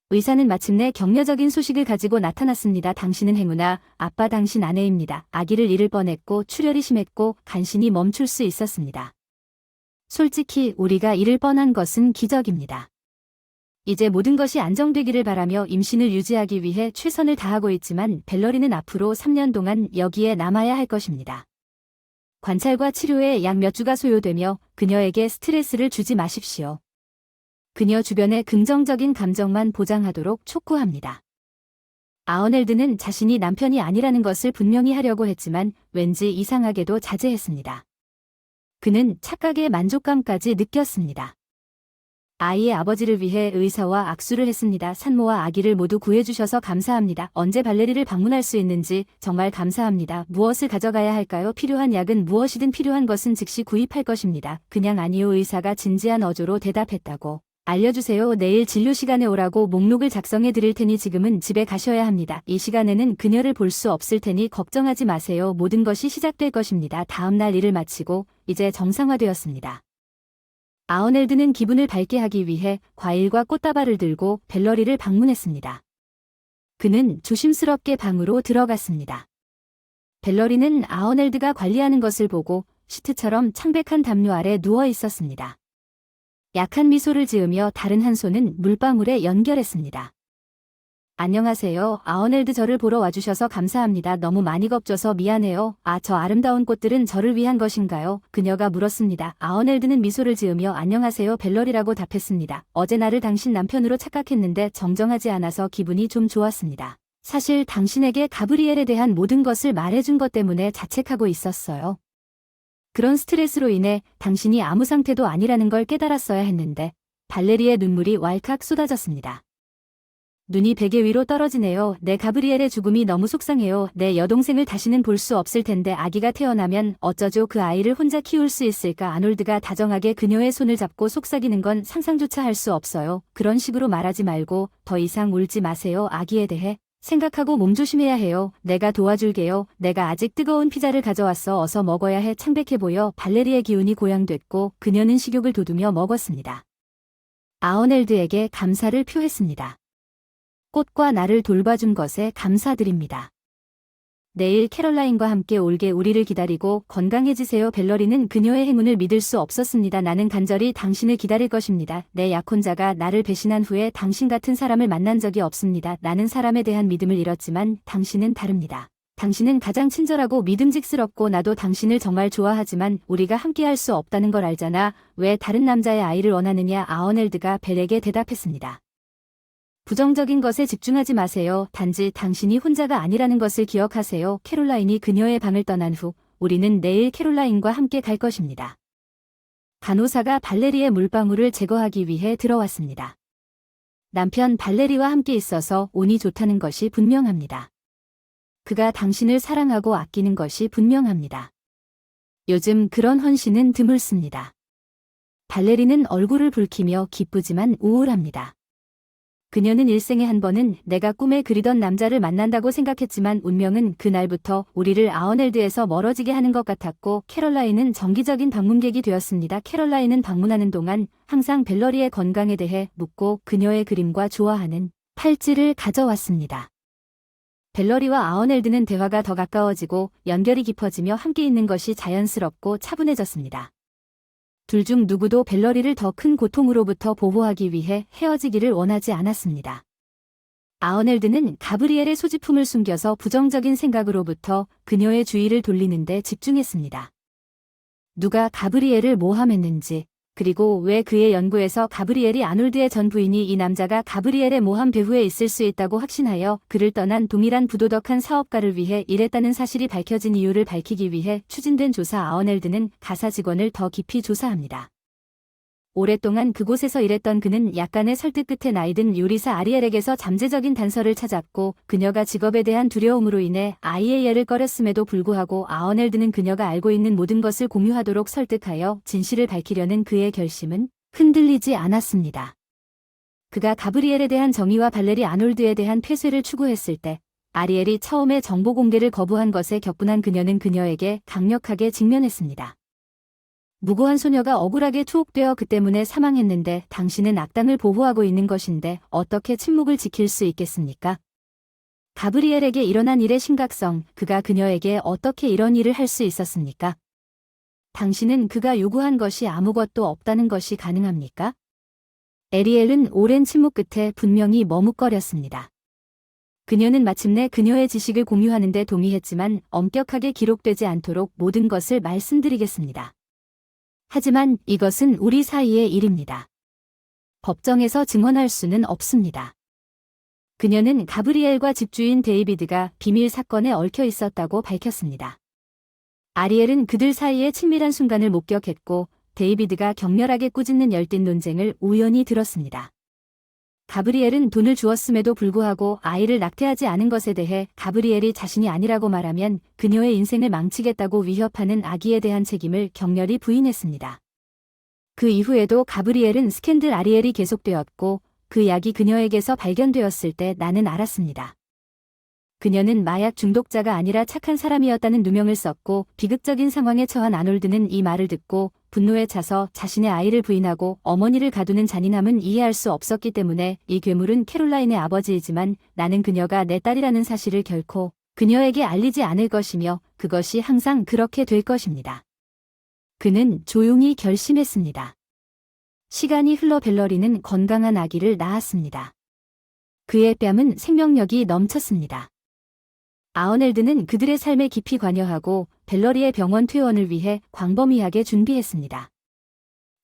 의사는 마침내 격려적인 소식을 가지고 나타났습니다. 당신은 행운아, 아빠 당신 아내입니다. 아기를 잃을 뻔했고 출혈이 심했고 간신히 멈출 수 있었습니다. 솔직히 우리가 잃을 뻔한 것은 기적입니다. 이제 모든 것이 안정되기를 바라며 임신을 유지하기 위해 최선을 다하고 있지만 벨러리는 앞으로 3년 동안 여기에 남아야 할 것입니다. 관찰과 치료에 약 몇 주가 소요되며 그녀에게 스트레스를 주지 마십시오. 그녀 주변의 긍정적인 감정만 보장하도록 촉구합니다. 아어넬드는 자신이 남편이 아니라는 것을 분명히 하려고 했지만 왠지 이상하게도 자제했습니다. 그는 착각의 만족감까지 느꼈습니다. 아이의 아버지를 위해 의사와 악수를 했습니다. 산모와 아기를 모두 구해주셔서 감사합니다. 언제 발레리를 방문할 수 있는지 정말 감사합니다. 무엇을 가져가야 할까요? 필요한 약은 무엇이든 필요한 것은 즉시 구입할 것입니다. 그냥 아니요. 의사가 진지한 어조로 대답했다고. 알려주세요. 내일 진료 시간에 오라고 목록을 작성해 드릴 테니 지금은 집에 가셔야 합니다. 이 시간에는 그녀를 볼 수 없을 테니 걱정하지 마세요. 모든 것이 시작될 것입니다. 다음 날 일을 마치고 이제 정상화되었습니다. 아어넬드는 기분을 밝게 하기 위해 과일과 꽃다발을 들고 벨러리를 방문했습니다. 그는 조심스럽게 방으로 들어갔습니다. 벨러리는 아어넬드가 관리하는 것을 보고 시트처럼 창백한 담요 아래 누워 있었습니다. 약한 미소를 지으며 다른 한 손은 물방울에 연결했습니다. 안녕하세요. 아어넬드 저를 보러 와주셔서 감사합니다. 너무 많이 겁줘서 미안해요. 저 아름다운 꽃들은 저를 위한 것인가요? 그녀가 물었습니다. 아어넬드는 미소를 지으며 안녕하세요. 벨러리라고 답했습니다. 어제 나를 당신 남편으로 착각했는데 정정하지 않아서 기분이 좀 좋았습니다. 사실 당신에게 가브리엘에 대한 모든 것을 말해준 것 때문에 자책하고 있었어요. 그런 스트레스로 인해 당신이 아무 상태도 아니라는 걸 깨달았어야 했는데 발레리의 눈물이 왈칵 쏟아졌습니다. 눈이 베개 위로 떨어지네요. 내 가브리엘의 죽음이 너무 속상해요. 내 여동생을 다시는 볼 수 없을 텐데 아기가 태어나면 어쩌죠? 그 아이를 혼자 키울 수 있을까? 아놀드가 다정하게 그녀의 손을 잡고 속삭이는 건 상상조차 할 수 없어요. 그런 식으로 말하지 말고 더 이상 울지 마세요. 아기에 대해 생각하고 몸조심해야 해요. 내가 도와줄게요. 내가 아직 뜨거운 피자를 가져왔어. 어서 먹어야 해. 창백해 보여. 발레리의 기운이 고양됐고 그녀는 식욕을 돋우며 먹었습니다. 아어넬드에게 감사를 표했습니다. 꽃과 나를 돌봐준 것에 감사드립니다. 내일 캐럴라인과 함께 올게 우리를 기다리고 건강해지세요. 벨러리는 그녀의 행운을 믿을 수 없었습니다. 나는 간절히 당신을 기다릴 것입니다. 내 약혼자가 나를 배신한 후에 당신 같은 사람을 만난 적이 없습니다. 나는 사람에 대한 믿음을 잃었지만 당신은 다릅니다. 당신은 가장 친절하고 믿음직스럽고 나도 당신을 정말 좋아하지만 우리가 함께할 수 없다는 걸 알잖아. 왜 다른 남자의 아이를 원하느냐? 아어넬드가 벨에게 대답했습니다. 부정적인 것에 집중하지 마세요. 단지 당신이 혼자가 아니라는 것을 기억하세요. 캐롤라인이 그녀의 방을 떠난 후 우리는 내일 캐롤라인과 함께 갈 것입니다. 간호사가 발레리의 물방울을 제거하기 위해 들어왔습니다. 남편 발레리와 함께 있어서 운이 좋다는 것이 분명합니다. 그가 당신을 사랑하고 아끼는 것이 분명합니다. 요즘 그런 헌신은 드물습니다. 발레리는 얼굴을 붉히며 기쁘지만 우울합니다. 그녀는 일생에 한 번은 내가 꿈에 그리던 남자를 만난다고 생각했지만 운명은 그날부터 우리를 아어넬드에서 멀어지게 하는 것 같았고 캐럴라인은 정기적인 방문객이 되었습니다. 캐럴라인은 방문하는 동안 항상 벨러리의 건강에 대해 묻고 그녀의 그림과 좋아하는 팔찌를 가져왔습니다. 벨러리와 아어넬드는 대화가 더 가까워지고 연결이 깊어지며 함께 있는 것이 자연스럽고 차분해졌습니다. 둘 중 누구도 벨러리를 더 큰 고통으로부터 보호하기 위해 헤어지기를 원하지 않았습니다. 아어넬드는 가브리엘의 소지품을 숨겨서 부정적인 생각으로부터 그녀의 주의를 돌리는 데 집중했습니다. 누가 가브리엘을 모함했는지, 그리고 왜 그의 연구에서 가브리엘이 아놀드의 전 부인이 이 남자가 가브리엘의 모함 배후에 있을 수 있다고 확신하여 그를 떠난 동일한 부도덕한 사업가를 위해 일했다는 사실이 밝혀진 이유를 밝히기 위해 추진된 조사. 아어넬드는 가사 직원을 더 깊이 조사합니다. 오랫동안 그곳에서 일했던 그는 약간의 설득 끝에 나이든 요리사 아리엘에게서 잠재적인 단서를 찾았고 그녀가 직업에 대한 두려움으로 인해 IAL을 꺼렸음에도 불구하고 아어넬드는 그녀가 알고 있는 모든 것을 공유하도록 설득하여 진실을 밝히려는 그의 결심은 흔들리지 않았습니다. 그가 가브리엘에 대한 정의와 발레리 아놀드에 대한 폐쇄를 추구했을 때 아리엘이 처음에 정보 공개를 거부한 것에 격분한 그녀는 그녀에게 강력하게 직면했습니다. 무고한 소녀가 억울하게 투옥되어 그 때문에 사망했는데 당신은 악당을 보호하고 있는 것인데 어떻게 침묵을 지킬 수 있겠습니까? 가브리엘에게 일어난 일의 심각성, 그가 그녀에게 어떻게 이런 일을 할 수 있었습니까? 당신은 그가 요구한 것이 아무것도 없다는 것이 가능합니까? 에리엘은 오랜 침묵 끝에 분명히 머뭇거렸습니다. 그녀는 마침내 그녀의 지식을 공유하는 데 동의했지만 엄격하게 기록되지 않도록 모든 것을 말씀드리겠습니다. 하지만 이것은 우리 사이의 일입니다. 법정에서 증언할 수는 없습니다. 그녀는 가브리엘과 집주인 데이비드가 비밀 사건에 얽혀 있었다고 밝혔습니다. 아리엘은 그들 사이의 친밀한 순간을 목격했고 데이비드가 격렬하게 꾸짖는 열띤 논쟁을 우연히 들었습니다. 가브리엘은 돈을 주었음에도 불구하고 아이를 낙태하지 않은 것에 대해 가브리엘이 자신이 아니라고 말하면 그녀의 인생을 망치겠다고 위협하는 아기에 대한 책임을 격렬히 부인했습니다. 그 이후에도 가브리엘은 스캔들 아리엘이 계속되었고 그 약이 그녀에게서 발견되었을 때 나는 알았습니다. 그녀는 마약 중독자가 아니라 착한 사람이었다는 누명을 썼고 비극적인 상황에 처한 아놀드는 이 말을 듣고 분노에 차서 자신의 아이를 부인하고 어머니를 가두는 잔인함은 이해할 수 없었기 때문에 이 괴물은 캐롤라인의 아버지이지만 나는 그녀가 내 딸이라는 사실을 결코 그녀에게 알리지 않을 것이며 그것이 항상 그렇게 될 것입니다. 그는 조용히 결심했습니다. 시간이 흘러 벨러리는 건강한 아기를 낳았습니다. 그의 뺨은 생명력이 넘쳤습니다. 아어넬드는 그들의 삶에 깊이 관여하고 벨러리의 병원 퇴원을 위해 광범위하게 준비했습니다.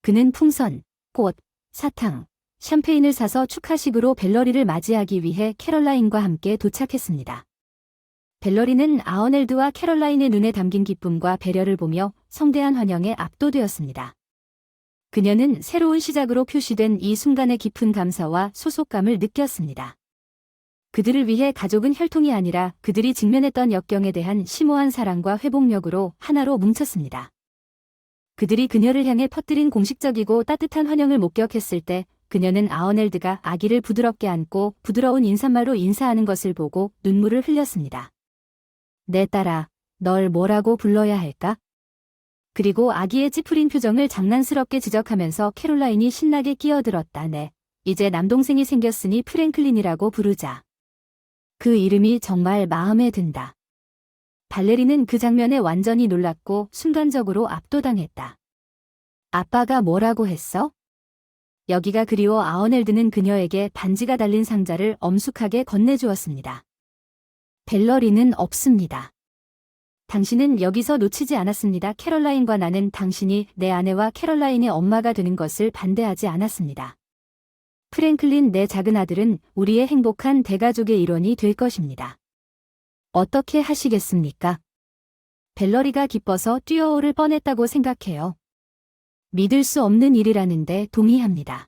그는 풍선, 꽃, 사탕, 샴페인을 사서 축하식으로 벨러리를 맞이하기 위해 캐럴라인과 함께 도착했습니다. 벨러리는 아어넬드와 캐럴라인의 눈에 담긴 기쁨과 배려를 보며 성대한 환영에 압도되었습니다. 그녀는 새로운 시작으로 표시된 이 순간의 깊은 감사와 소속감을 느꼈습니다. 그들을 위해 가족은 혈통이 아니라 그들이 직면했던 역경에 대한 심오한 사랑과 회복력으로 하나로 뭉쳤습니다. 그들이 그녀를 향해 퍼뜨린 공식적이고 따뜻한 환영을 목격했을 때 그녀는 아어넬드가 아기를 부드럽게 안고 부드러운 인사말로 인사하는 것을 보고 눈물을 흘렸습니다. 내 딸아, 널 뭐라고 불러야 할까? 그리고 아기의 찌푸린 표정을 장난스럽게 지적하면서 캐롤라인이 신나게 끼어들었다. 네, 이제 남동생이 생겼으니 프랭클린이라고 부르자. 그 이름이 정말 마음에 든다. 발레리는 그 장면에 완전히 놀랐고 순간적으로 압도당했다. 아빠가 뭐라고 했어? 여기가 그리워. 아어넬드는 그녀에게 반지가 달린 상자를 엄숙하게 건네주었습니다. 벨러리는 없습니다. 당신은 여기서 놓치지 않았습니다. 캐럴라인과 나는 당신이 내 아내와 캐럴라인의 엄마가 되는 것을 반대하지 않았습니다. 프랭클린, 내 작은 아들은 우리의 행복한 대가족의 일원이 될 것입니다. 어떻게 하시겠습니까? 벨러리가 기뻐서 뛰어오를 뻔했다고 생각해요. 믿을 수 없는 일이라는데 동의합니다.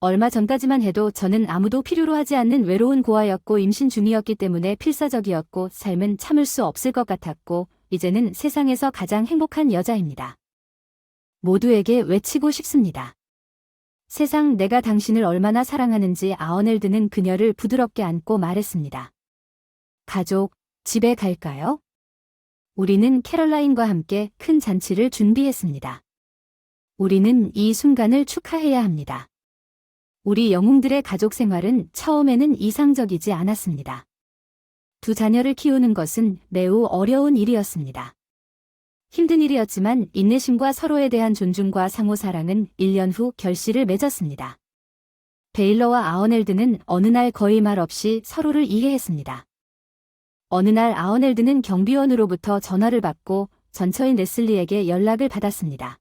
얼마 전까지만 해도 저는 아무도 필요로 하지 않는 외로운 고아였고 임신 중이었기 때문에 필사적이었고 삶은 참을 수 없을 것 같았고 이제는 세상에서 가장 행복한 여자입니다. 모두에게 외치고 싶습니다. 세상, 내가 당신을 얼마나 사랑하는지. 아어넬드는 그녀를 부드럽게 안고 말했습니다. 가족, 집에 갈까요? 우리는 캐럴라인과 함께 큰 잔치를 준비했습니다. 우리는 이 순간을 축하해야 합니다. 우리 영웅들의 가족 생활은 처음에는 이상적이지 않았습니다. 두 자녀를 키우는 것은 매우 어려운 일이었습니다. 힘든 일이었지만 인내심과 서로에 대한 존중과 상호 사랑은 1년 후 결실을 맺었습니다. 베일러와 아어넬드는 어느 날 거의 말 없이 서로를 이해했습니다. 어느 날 아어넬드는 경비원으로부터 전화를 받고 전처인 레슬리에게 연락을 받았습니다.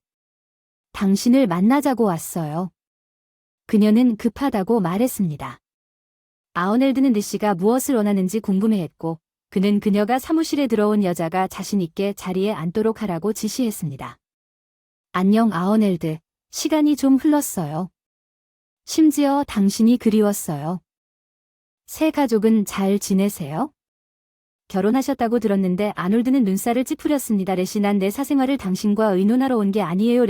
당신을 만나자고 왔어요. 그녀는 급하다고 말했습니다. 아어넬드는 리씨가 무엇을 원하는지 궁금해했고 그는 그녀가 사무실에 들어온 여자가 자신 있게 자리에 앉도록 하라고 지시했습니다. 안녕 아어넬드, 시간이 좀 흘렀어요. 심지어 당신이 그리웠어요. 새 가족은 잘 지내세요? 결혼하셨다고 들었는데 아놀드는 눈살을 찌푸렸습니다. 레시, 난 내 사생활을 당신과 의논하러 온 게 아니에요.